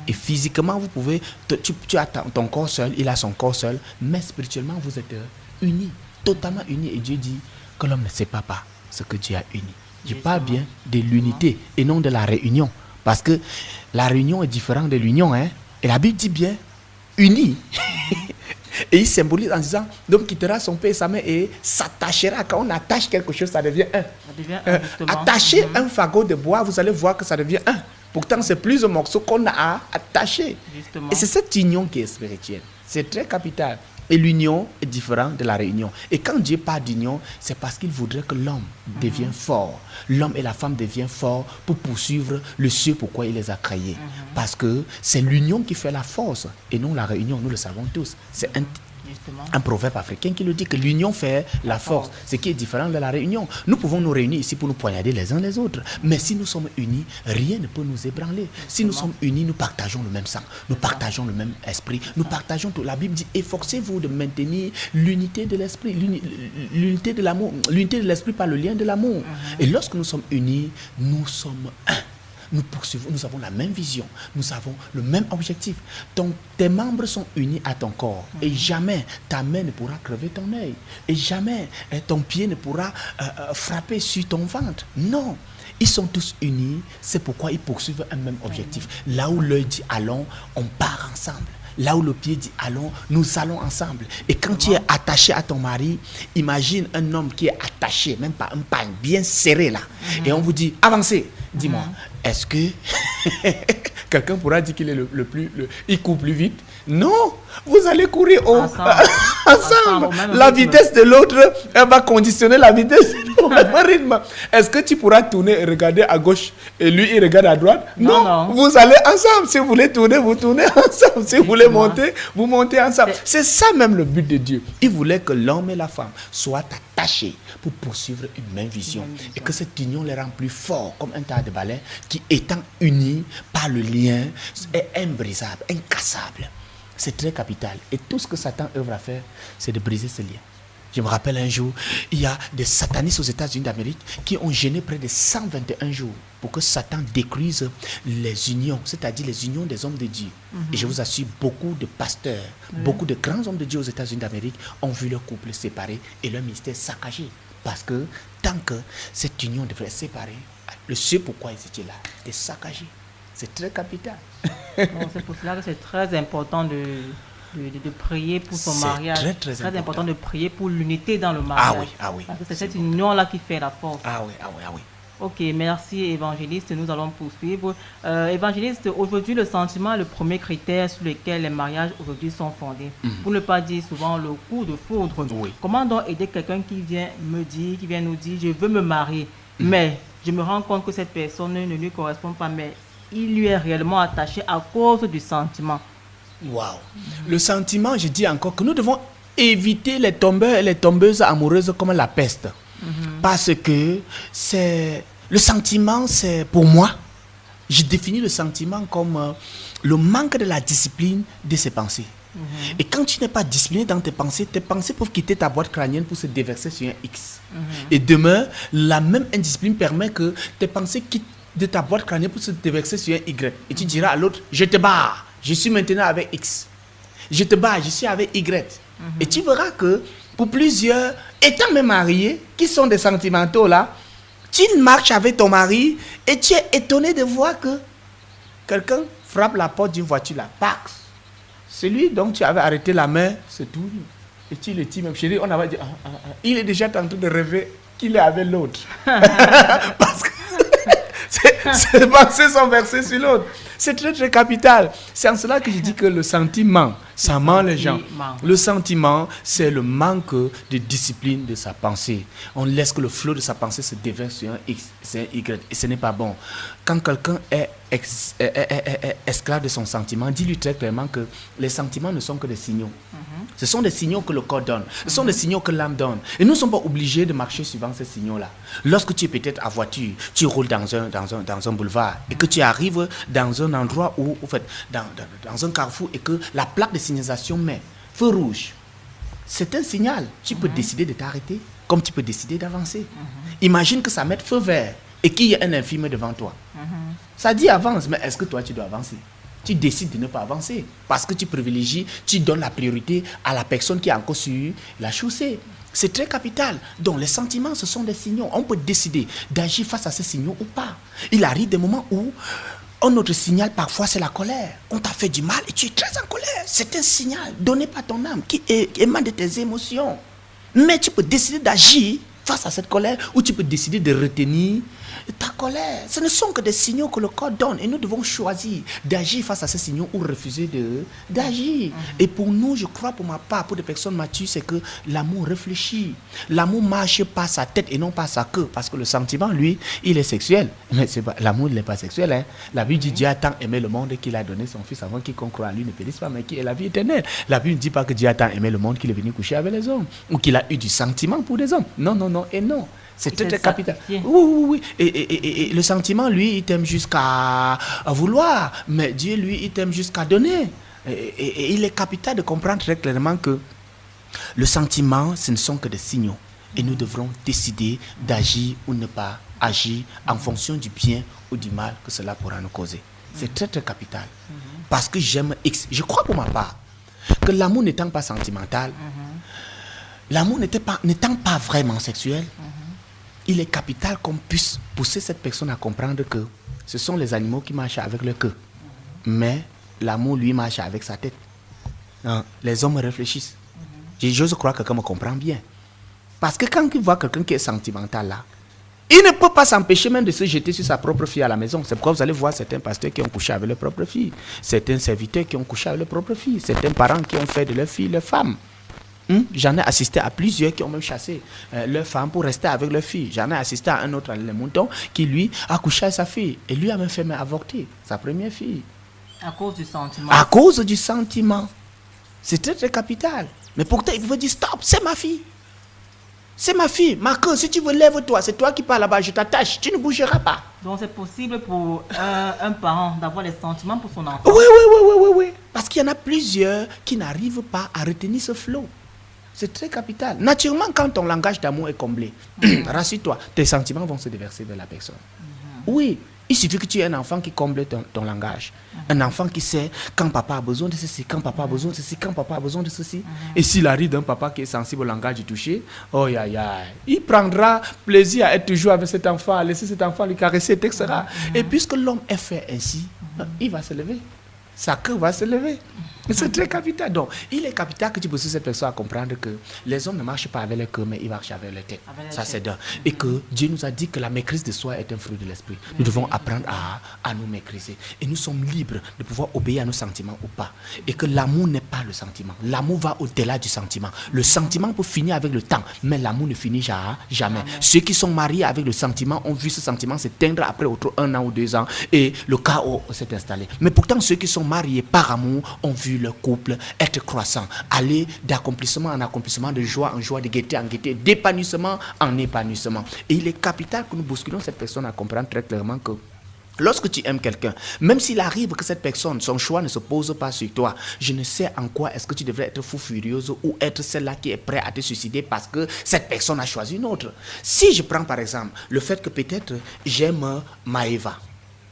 Et physiquement, vous pouvez, tu as ton corps seul, il a son corps seul, mais spirituellement, vous êtes unis, totalement unis. Et Dieu dit que l'homme ne sépare pas ce que Dieu a uni. Je parle bien de l'unité et non de la réunion. Parce que la réunion est différente de l'union. Hein? Et la Bible dit bien, unis. Et il symbolise en disant, l'homme quittera son père et sa mère et s'attachera. Quand on attache quelque chose, ça devient un. Ça devient un, justement. Attacher un fagot de bois, vous allez voir que ça devient un. Pourtant, c'est plus un morceau qu'on a à attacher. Justement. Et c'est cette union qui est spirituelle. C'est très capital. Et l'union est différente de la réunion. Et quand Dieu parle d'union, c'est parce qu'il voudrait que l'homme devienne fort. L'homme et la femme deviennent forts pour poursuivre le ce pourquoi il les a créés. Parce que c'est l'union qui fait la force et non la réunion. Nous le savons tous. C'est un proverbe africain qui nous dit que l'union fait la force, ce qui est différent de la réunion. Nous pouvons nous réunir ici pour nous poignarder les uns les autres, mais si nous sommes unis, rien ne peut nous ébranler. Si nous sommes unis, nous partageons le même sang, nous partageons le même esprit, nous partageons tout. La Bible dit, efforcez-vous de maintenir l'unité de l'esprit, l'unité de l'amour, l'unité de l'esprit par le lien de l'amour. Et lorsque nous sommes unis, nous sommes un. Nous poursuivons, nous avons la même vision, nous avons le même objectif. Donc, tes membres sont unis à ton corps. Et jamais ta main ne pourra crever ton œil. Et jamais ton pied ne pourra frapper sur ton ventre. Non. Ils sont tous unis. C'est pourquoi ils poursuivent un même objectif. Là où l'œil dit allons, on part ensemble. Là où le pied dit allons, nous allons ensemble. Et quand tu es attaché à ton mari, imagine un homme qui est attaché, même pas un pagne, bien serré là. Et on vous dit avancez. Dis-moi, est-ce que quelqu'un pourra dire qu'il est il court plus vite? Non, vous allez courir ensemble. La vitesse de l'autre, elle va conditionner la vitesse au même rythme. Est-ce que tu pourras tourner et regarder à gauche et lui il regarde à droite? Non, vous allez ensemble. Si vous voulez tourner, vous tournez ensemble. Si vous voulez monter, vous montez ensemble. C'est ça même le but de Dieu. Il voulait que l'homme et la femme soient attachés pour poursuivre une même vision. Et que cette union les rend plus forts comme un tas de balais qui, étant unis par le lien, est imbrisable, incassable. C'est très capital. Et tout ce que Satan œuvre à faire, c'est de briser ce lien. Je me rappelle un jour, il y a des satanistes aux États-Unis d'Amérique qui ont gêné près de 121 jours pour que Satan détruise les unions, c'est-à-dire les unions des hommes de Dieu. Et je vous assure, beaucoup de pasteurs, beaucoup de grands hommes de Dieu aux États-Unis d'Amérique ont vu leur couple séparé et leur ministère saccagé. Parce que tant que cette union devrait être séparée, le ce pourquoi ils étaient là était saccagé. C'est très capital. C'est pour cela que c'est très important de prier pour son mariage. C'est très important de prier pour l'unité dans le mariage. Ah oui. Parce que c'est cette union-là qui fait la force. Ah oui. Ok, merci évangéliste. Nous allons poursuivre. Évangéliste, aujourd'hui, le sentiment est le premier critère sur lequel les mariages aujourd'hui sont fondés. Pour ne pas dire souvent le coup de foudre. Oui. Comment donc aider quelqu'un qui vient nous dire, je veux me marier, mais je me rends compte que cette personne ne lui correspond pas, mais il lui est réellement attaché à cause du sentiment. Waouh. Le sentiment, je dis encore que nous devons éviter les tombeurs et les tombeuses amoureuses comme la peste. Parce que le sentiment, c'est pour moi, je définis le sentiment comme le manque de la discipline de ses pensées. Et quand tu n'es pas discipliné dans tes pensées peuvent quitter ta boîte crânienne pour se déverser sur un X. Et demain, la même indiscipline permet que tes pensées quittent de ta boîte crânienne pour se déverser sur un Y. Et tu diras à l'autre, je te barre, je suis maintenant avec X. Je te barre, je suis avec Y. Et tu verras que pour plusieurs, étant même mariés, qui sont des sentimentaux là, tu marches avec ton mari et tu es étonné de voir que quelqu'un frappe la porte d'une voiture là, pax. Celui dont tu avais arrêté la main se tourne. Et tu le dis même, chérie, on avait dit, il est déjà en train de rêver qu'il est avec l'autre. Parce que Ces pensées sont versées sur l'autre. C'est très, très capital. C'est en cela que je dis que le sentiment, ça ment les gens. Le sentiment, c'est le manque de discipline de sa pensée. On laisse que le flot de sa pensée se déverse sur un X, c'est un Y, et ce n'est pas bon. Quand quelqu'un est esclave de son sentiment, dis-lui très clairement que les sentiments ne sont que des signaux. Ce sont des signaux que le corps donne. Ce sont des signaux que l'âme donne. Et nous ne sommes pas obligés de marcher suivant ces signaux-là. Lorsque tu es peut-être à voiture, tu roules dans un boulevard et que tu arrives dans un endroit où, en fait, dans un carrefour et que la plaque de signalisation met feu rouge, c'est un signal. Tu peux décider de t'arrêter comme tu peux décider d'avancer. Imagine que ça mette feu vert et qu'il y ait un infirme devant toi. Ça dit avance, mais est-ce que toi tu dois avancer? Tu décides de ne pas avancer parce que tu privilégies, tu donnes la priorité à la personne qui est encore sur la chaussée. C'est très capital. Donc les sentiments, ce sont des signaux. On peut décider d'agir face à ces signaux ou pas. Il arrive des moments où un autre signal, parfois, c'est la colère. On t'a fait du mal et tu es très en colère. C'est un signal donné par ton âme qui émane de tes émotions. Mais tu peux décider d'agir face à cette colère ou tu peux décider de retenir ta colère. Ce ne sont que des signaux que le corps donne et nous devons choisir d'agir face à ces signaux ou refuser d'agir. Et pour nous, je crois pour ma part, pour des personnes matures, c'est que l'amour réfléchit. L'amour marche par sa tête et non par sa queue, parce que le sentiment, lui, il est sexuel. Mais l'amour n'est pas sexuel. Hein. La Bible dit Dieu a tant aimé le monde qu'il a donné son Fils avant quiconque croit à lui ne périsse pas, mais qui est la vie éternelle. La Bible ne dit pas que Dieu a tant aimé le monde qu'il est venu coucher avec les hommes ou qu'il a eu du sentiment pour des hommes. Non, non, non et non. C'est très, très capital. Oui. Et le sentiment, lui, il t'aime jusqu'à vouloir. Mais Dieu, lui, il t'aime jusqu'à donner. Et il est capital de comprendre très clairement que le sentiment, ce ne sont que des signaux. Et nous devrons décider d'agir ou ne pas agir en fonction du bien ou du mal que cela pourra nous causer. C'est très, très capital. Parce que j'aime X. Je crois pour ma part que l'amour n'étant pas sentimental, l'amour n'étant pas vraiment sexuel, il est capital qu'on puisse pousser cette personne à comprendre que ce sont les animaux qui marchent avec leur queue. Mais l'amour, lui, marche avec sa tête. Les hommes réfléchissent. J'ose croire que quelqu'un me comprend bien. Parce que quand il voit quelqu'un qui est sentimental là, il ne peut pas s'empêcher même de se jeter sur sa propre fille à la maison. C'est pourquoi vous allez voir certains pasteurs qui ont couché avec leur propre fille, certains serviteurs qui ont couché avec leur propre fille, certains parents qui ont fait de leur fille leur femme. J'en ai assisté à plusieurs qui ont même chassé leur femme pour rester avec leur fille. J'en ai assisté à un autre, les moutons, qui lui a couché avec sa fille. Et lui a même fait avorter sa première fille. À cause du sentiment. À cause du sentiment. C'est très, très capital. Mais pourtant, il pouvait dire stop, c'est ma fille. C'est ma fille. Marco, si tu veux, lève-toi. C'est toi qui parles là-bas, je t'attache. Tu ne bougeras pas. Donc c'est possible pour un parent d'avoir les sentiments pour son enfant. Oui. Parce qu'il y en a plusieurs qui n'arrivent pas à retenir ce flot. C'est très capital. Naturellement, quand ton langage d'amour est comblé, rassure-toi, tes sentiments vont se déverser vers la personne. Oui, il suffit que tu aies un enfant qui comble ton langage. Un enfant qui sait quand papa a besoin de ceci, quand papa a besoin de ceci, quand papa a besoin de ceci. Et s'il arrive d'un papa qui est sensible au langage du toucher, il prendra plaisir à être toujours avec cet enfant, à laisser cet enfant lui caresser, etc. Et puisque l'homme est fait ainsi, il va se lever. Sa queue va se lever. C'est très capital. Donc, il est capital que tu pousses cette personne à comprendre que les hommes ne marchent pas avec leur cœur, mais ils marchent avec leur tête. Ça, c'est d'un. Et que Dieu nous a dit que la maîtrise de soi est un fruit de l'esprit. Nous devons apprendre à nous maîtriser. Et nous sommes libres de pouvoir obéir à nos sentiments ou pas. Et que l'amour n'est pas le sentiment. L'amour va au-delà du sentiment. Le sentiment peut finir avec le temps, mais l'amour ne finit jamais. Ceux qui sont mariés avec le sentiment ont vu ce sentiment s'éteindre après autour 1 an ou 2 ans et le chaos s'est installé. Mais pourtant, ceux qui sont mariés par amour ont vu leur couple être croissant, aller d'accomplissement en accomplissement, de joie en joie, de gaieté en gaieté, d'épanouissement en épanouissement. Et il est capital que nous bousculons cette personne à comprendre très clairement que lorsque tu aimes quelqu'un, même s'il arrive que cette personne, son choix ne se pose pas sur toi, je ne sais en quoi est-ce que tu devrais être fou furieuse ou être celle-là qui est prête à te suicider parce que cette personne a choisi une autre. Si je prends par exemple le fait que peut-être j'aime Maëva,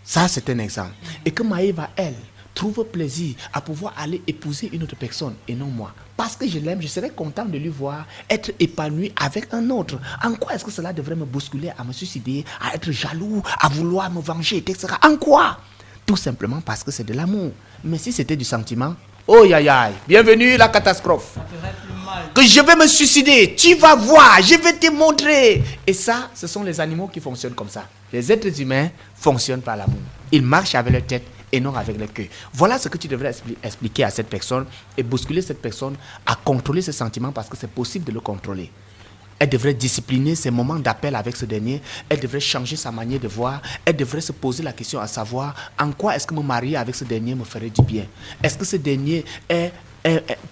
ça c'est un exemple, et que Maëva, elle, trouve plaisir à pouvoir aller épouser une autre personne et non moi. Parce que je l'aime, je serais content de lui voir être épanoui avec un autre. En quoi est-ce que cela devrait me bousculer à me suicider, à être jaloux, à vouloir me venger, etc. En quoi? Tout simplement parce que c'est de l'amour. Mais si c'était du sentiment, bienvenue la catastrophe. Ça ferait plus mal. que je vais me suicider. Tu vas voir, je vais te montrer. Et ça, ce sont les animaux qui fonctionnent comme ça. Les êtres humains fonctionnent par l'amour. Ils marchent avec leur tête et non avec le cœur. Voilà ce que tu devrais expliquer à cette personne et bousculer cette personne à contrôler ses sentiments parce que c'est possible de le contrôler. Elle devrait discipliner ses moments d'appel avec ce dernier. Elle devrait changer sa manière de voir. Elle devrait se poser la question à savoir en quoi est-ce que me marier avec ce dernier me ferait du bien. Est-ce que ce dernier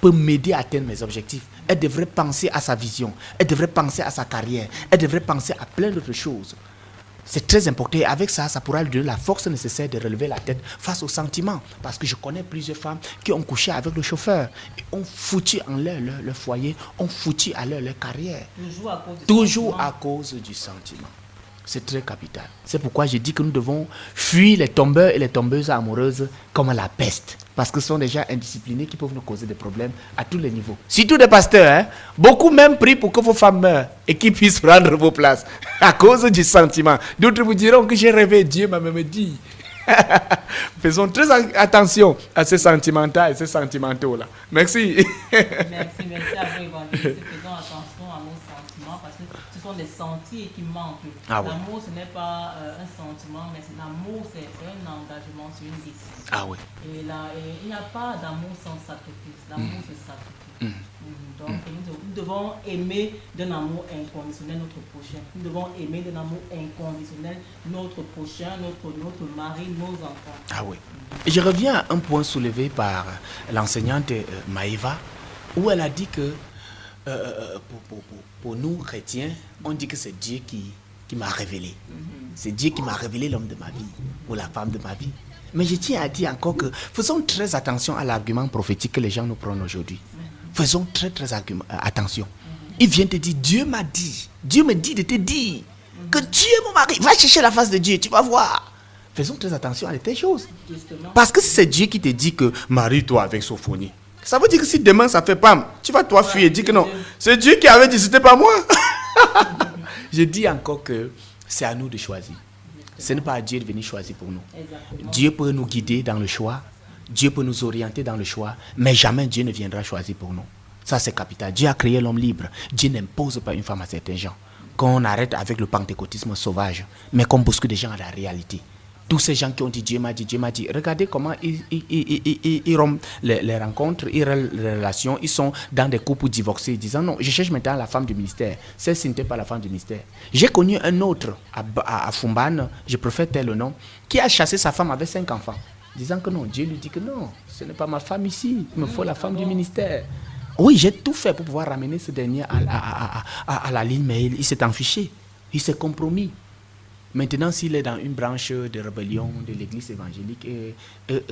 peut m'aider à atteindre mes objectifs. Elle devrait penser à sa vision. Elle devrait penser à sa carrière. Elle devrait penser à plein d'autres choses. C'est très important. Et avec ça, ça pourra lui donner la force nécessaire de relever la tête face aux sentiments. Parce que je connais plusieurs femmes qui ont couché avec le chauffeur et ont foutu en l'air leur foyer, ont foutu à leur carrière. Toujours à cause du sentiment. C'est très capital. C'est pourquoi je dis que nous devons fuir les tombeurs et les tombeuses amoureuses comme la peste. Parce que ce sont des gens indisciplinés qui peuvent nous causer des problèmes à tous les niveaux. Surtout des pasteurs, hein? Beaucoup même prient pour que vos femmes meurent et qu'ils puissent prendre vos places à cause du sentiment. D'autres vous diront que j'ai rêvé, Dieu m'a même dit. Faisons très attention à ces sentiments-là et ces sentimentaux-là. Merci. Merci à vous, évangéliste. Faisons attention à nos sentiments parce que ce sont des sentiers qui manquent. Ah oui. L'amour, ce n'est pas un sentiment, mais l'amour, c'est un engagement, c'est une décision. Ah oui. Et là, il n'y a pas d'amour sans sacrifice. L'amour se sacrifie. Donc, nous devons aimer d'un amour inconditionnel notre prochain. Nous devons aimer d'un amour inconditionnel notre prochain, notre mari, nos enfants. Ah oui. Et je reviens à un point soulevé par l'enseignante Maëva, où elle a dit que pour nous chrétiens, on dit que c'est Dieu qui m'a révélé. C'est Dieu qui m'a révélé l'homme de ma vie ou la femme de ma vie. Mais je tiens à dire encore que faisons très attention à l'argument prophétique que les gens nous prennent aujourd'hui. Faisons très attention. Il vient te dire, Dieu m'a dit, Dieu me dit de te dire que Dieu est mon mari. Va chercher la face de Dieu, tu vas voir. Faisons très attention à de telles choses. Parce que si c'est Dieu qui te dit que marie-toi avec Sophonie, ça veut dire que si demain ça fait pas, tu vas toi fuir et dire que non. C'est Dieu qui avait dit, c'était pas moi. Je dis encore que c'est à nous de choisir. Ce n'est pas à Dieu de venir choisir pour nous. Exactement. Dieu peut nous guider dans le choix. Dieu peut nous orienter dans le choix. Mais jamais Dieu ne viendra choisir pour nous. Ça, c'est capital. Dieu a créé l'homme libre. Dieu n'impose pas une femme à certains gens. Qu'on arrête avec le pentecôtisme sauvage, mais qu'on bouscule des gens à la réalité. Tous ces gens qui ont dit Dieu m'a dit, regardez comment ils rompent les rencontres, les relations, ils sont dans des couples divorcés, disant non, je cherche maintenant la femme du ministère. Celle-ci n'était pas la femme du ministère. J'ai connu un autre à Fumban, je préfère tel le nom, qui a chassé sa femme avec 5 enfants, disant que non, Dieu lui dit que non, ce n'est pas ma femme ici, il me faut la femme du ministère. Oui, j'ai tout fait pour pouvoir ramener ce dernier à la ligne, mais il s'est enfiché, il s'est compromis. Maintenant, s'il est dans une branche de rébellion de l'église évangélique,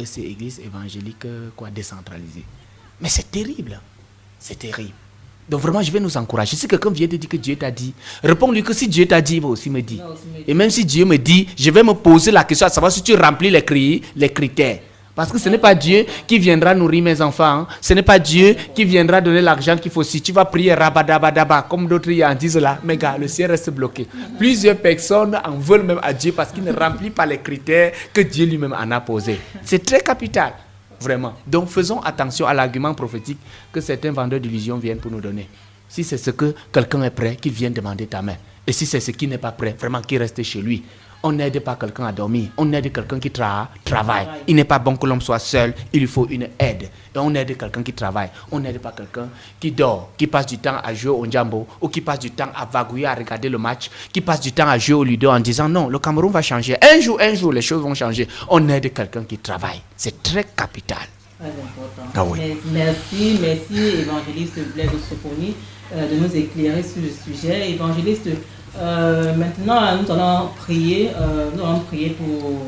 c'est l'église évangélique décentralisée. Mais c'est terrible. C'est terrible. Donc vraiment, je vais nous encourager. Si quelqu'un vient te dire que Dieu t'a dit, réponds-lui que si Dieu t'a dit, il va aussi me dire. Et même si Dieu me dit, je vais me poser la question à savoir si tu remplis les critères. Parce que ce n'est pas Dieu qui viendra nourrir mes enfants. Hein. Ce n'est pas Dieu qui viendra donner l'argent qu'il faut. Si tu vas prier rabadabadaba, comme d'autres y en disent là, mais gars, le ciel reste bloqué. Plusieurs personnes en veulent même à Dieu parce qu'il ne remplit pas les critères que Dieu lui-même en a posés. C'est très capital, vraiment. Donc faisons attention à l'argument prophétique que certains vendeurs d'illusions viennent pour nous donner. Si c'est ce que quelqu'un est prêt, qu'il vienne demander ta main. Et si c'est ce qui n'est pas prêt, vraiment qu'il reste chez lui. On n'aide pas quelqu'un à dormir, on aide quelqu'un qui travaille. Il n'est pas bon que l'homme soit seul, il lui faut une aide. Et on aide quelqu'un qui travaille, on n'aide pas quelqu'un qui dort, qui passe du temps à jouer au Njambo, ou qui passe du temps à vagouiller, à regarder le match, qui passe du temps à jouer au Ludo en disant non, le Cameroun va changer. Un jour, les choses vont changer. On aide quelqu'un qui travaille. C'est très capital. Très important. Ah oui. Merci, évangéliste Blaise Sophonie, de nous éclairer sur le sujet. Évangéliste, maintenant, nous allons prier pour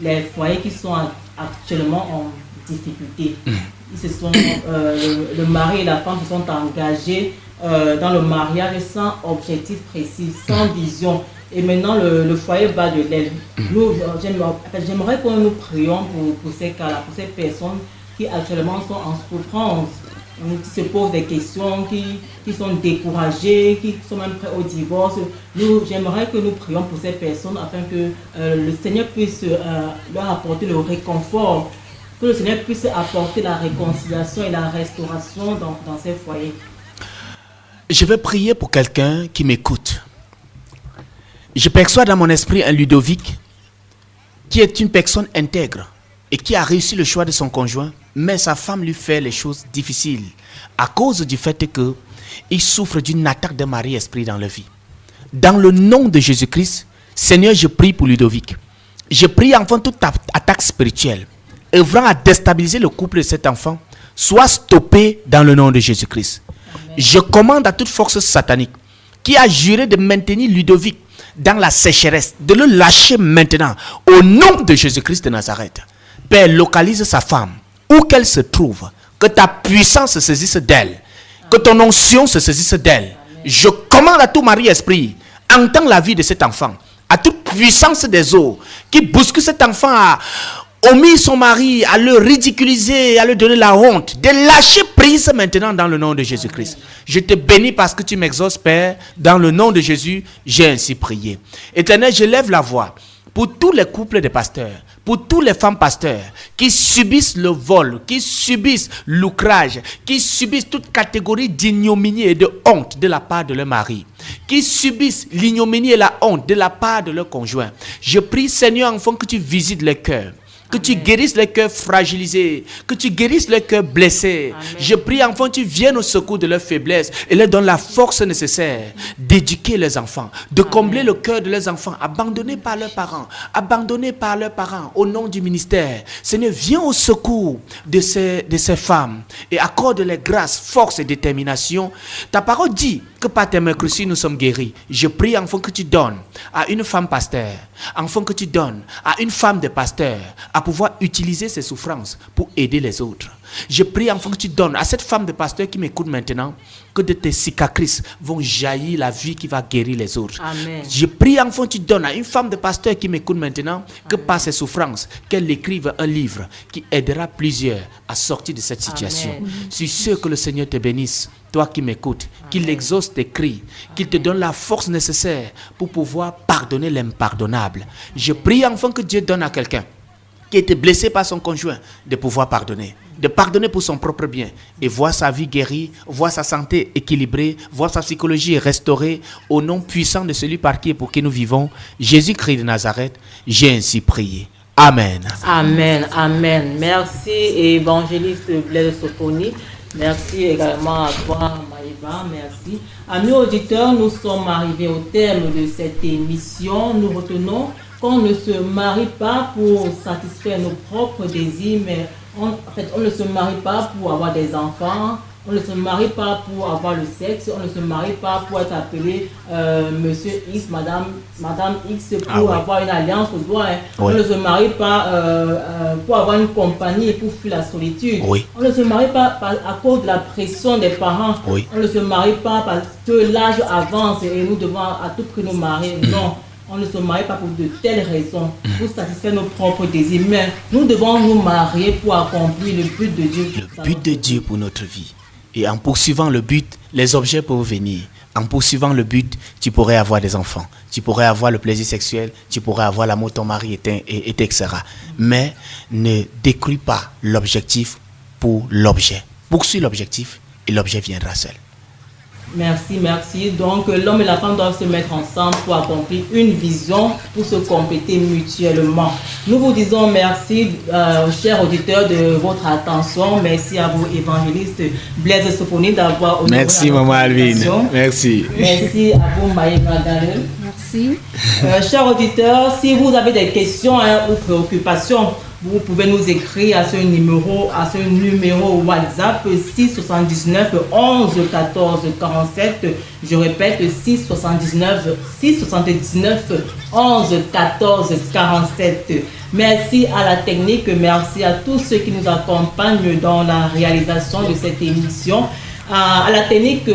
les foyers qui sont actuellement en difficulté. Ils se sont, le mari et la femme se sont engagés dans le mariage sans objectif précis, sans vision. Et maintenant, le foyer bat de l'aile. J'aimerais que nous prions pour ces cas-là, pour ces personnes qui actuellement sont en souffrance, qui se posent des questions, qui sont découragées, qui sont même prêts au divorce. J'aimerais que nous prions pour ces personnes afin que le Seigneur puisse leur apporter le réconfort, que le Seigneur puisse apporter la réconciliation et la restauration dans ces foyers. Je vais prier pour quelqu'un qui m'écoute. Je perçois dans mon esprit un Ludovic qui est une personne intègre et qui a réussi le choix de son conjoint, mais sa femme lui fait les choses difficiles à cause du fait qu'il souffre d'une attaque de Marie-Esprit dans leur vie. Dans le nom de Jésus-Christ, Seigneur, je prie pour Ludovic. Je prie enfin toute attaque spirituelle œuvrant à déstabiliser le couple de cet enfant soit stoppée dans le nom de Jésus-Christ. Amen. Je commande à toute force satanique qui a juré de maintenir Ludovic dans la sécheresse, de le lâcher maintenant au nom de Jésus-Christ de Nazareth. Père, localise sa femme où qu'elle se trouve, que ta puissance se saisisse d'elle, que ton onction se saisisse d'elle. Je commande à tout mari-esprit, entends la vie de cet enfant, à toute puissance des eaux qui bouscule cet enfant à omis son mari, à le ridiculiser, à lui donner la honte, de lâcher prise maintenant dans le nom de Jésus-Christ. Je te bénis parce que tu m'exauces, Père. Dans le nom de Jésus, j'ai ainsi prié. Éternel, je lève la voix pour tous les couples de pasteurs, pour toutes les femmes pasteurs qui subissent le vol, qui subissent l'outrage, qui subissent toute catégorie d'ignominie et de honte de la part de leur mari, qui subissent l'ignominie et la honte de la part de leur conjoint. Je prie, Seigneur, enfant, que tu visites les cœurs, que tu guérisses les cœurs fragilisés, que tu guérisses les cœurs blessés. Amen. Je prie, enfant, tu viennes au secours de leurs faiblesses et leur donne la force nécessaire d'éduquer les enfants, de combler le cœur de leurs enfants, abandonnés par leurs parents, au nom du ministère. Seigneur, viens au secours de ces femmes et accorde les grâces, force et détermination. Ta parole dit que par tes mains crucifiées, nous sommes guéris. Je prie, enfant, que tu donnes à une femme pasteur, enfant, que tu donnes à une femme de pasteur, à pouvoir utiliser ses souffrances pour aider les autres. Je prie, enfant, que tu donnes à cette femme de pasteur qui m'écoute maintenant, que de tes cicatrices vont jaillir la vie qui va guérir les autres. Amen. Je prie, enfant, que tu donnes à une femme de pasteur qui m'écoute maintenant, que par ses souffrances, qu'elle écrive un livre qui aidera plusieurs à sortir de cette situation. Amen. Je suis sûr que le Seigneur te bénisse, toi qui m'écoutes, qu'il exauce tes cris, qu'il te donne la force nécessaire pour pouvoir pardonner l'impardonnable. Je prie, enfant, que Dieu donne à quelqu'un qui était blessé par son conjoint, de pouvoir pardonner. De pardonner pour son propre bien. Et voir sa vie guérie, voir sa santé équilibrée, voir sa psychologie restaurée, au nom puissant de celui par qui et pour qui nous vivons, Jésus-Christ de Nazareth, j'ai ainsi prié. Amen. Amen, amen. Merci, évangéliste Blaise Sophonie. Merci également à toi, Maïva. Merci. Amis auditeurs, nous sommes arrivés au terme de cette émission. Nous retenons qu'on ne se marie pas pour satisfaire nos propres désirs, mais on ne se marie pas pour avoir des enfants, on ne se marie pas pour avoir le sexe, on ne se marie pas pour être appelé Monsieur X, Madame X, pour avoir une alliance au doigt. Hein. On ne se marie pas pour avoir une compagnie et pour fuir la solitude. On ne se marie pas à cause de la pression des parents. On ne se marie pas parce que l'âge avance et nous devons à tout prix nous marier. Non. On ne se marie pas pour de telles raisons, pour satisfaire nos propres désirs, mais nous devons nous marier pour accomplir le but de Dieu. Le but de Dieu pour notre vie. Et en poursuivant le but, les objets peuvent venir. En poursuivant le but, tu pourrais avoir des enfants, tu pourrais avoir le plaisir sexuel, tu pourrais avoir l'amour de ton mari, etc. Mais ne détruis pas l'objectif pour l'objet. Poursuis l'objectif et l'objet viendra seul. Merci, merci. Donc, l'homme et la femme doivent se mettre ensemble pour accomplir une vision, pour se compléter mutuellement. Nous vous disons merci, chers auditeurs, de votre attention. Merci à vous, évangéliste Blaise Sophonie, d'avoir honoré. Merci, maman Alvin. Merci. Merci à vous, Maïva Galel. Merci. Chers auditeurs, si vous avez des questions ou préoccupations, vous pouvez nous écrire à ce numéro WhatsApp 679 11 14 47. Je répète 679 11 14 47. Merci à la technique, merci à tous ceux qui nous accompagnent dans la réalisation de cette émission. À la technique,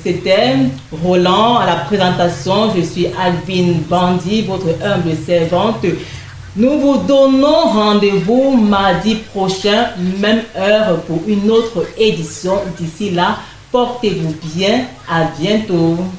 c'était Roland. À la présentation, je suis Alvin Bandi, votre humble servante. Nous vous donnons rendez-vous mardi prochain, même heure, pour une autre édition. D'ici là, portez-vous bien. À bientôt.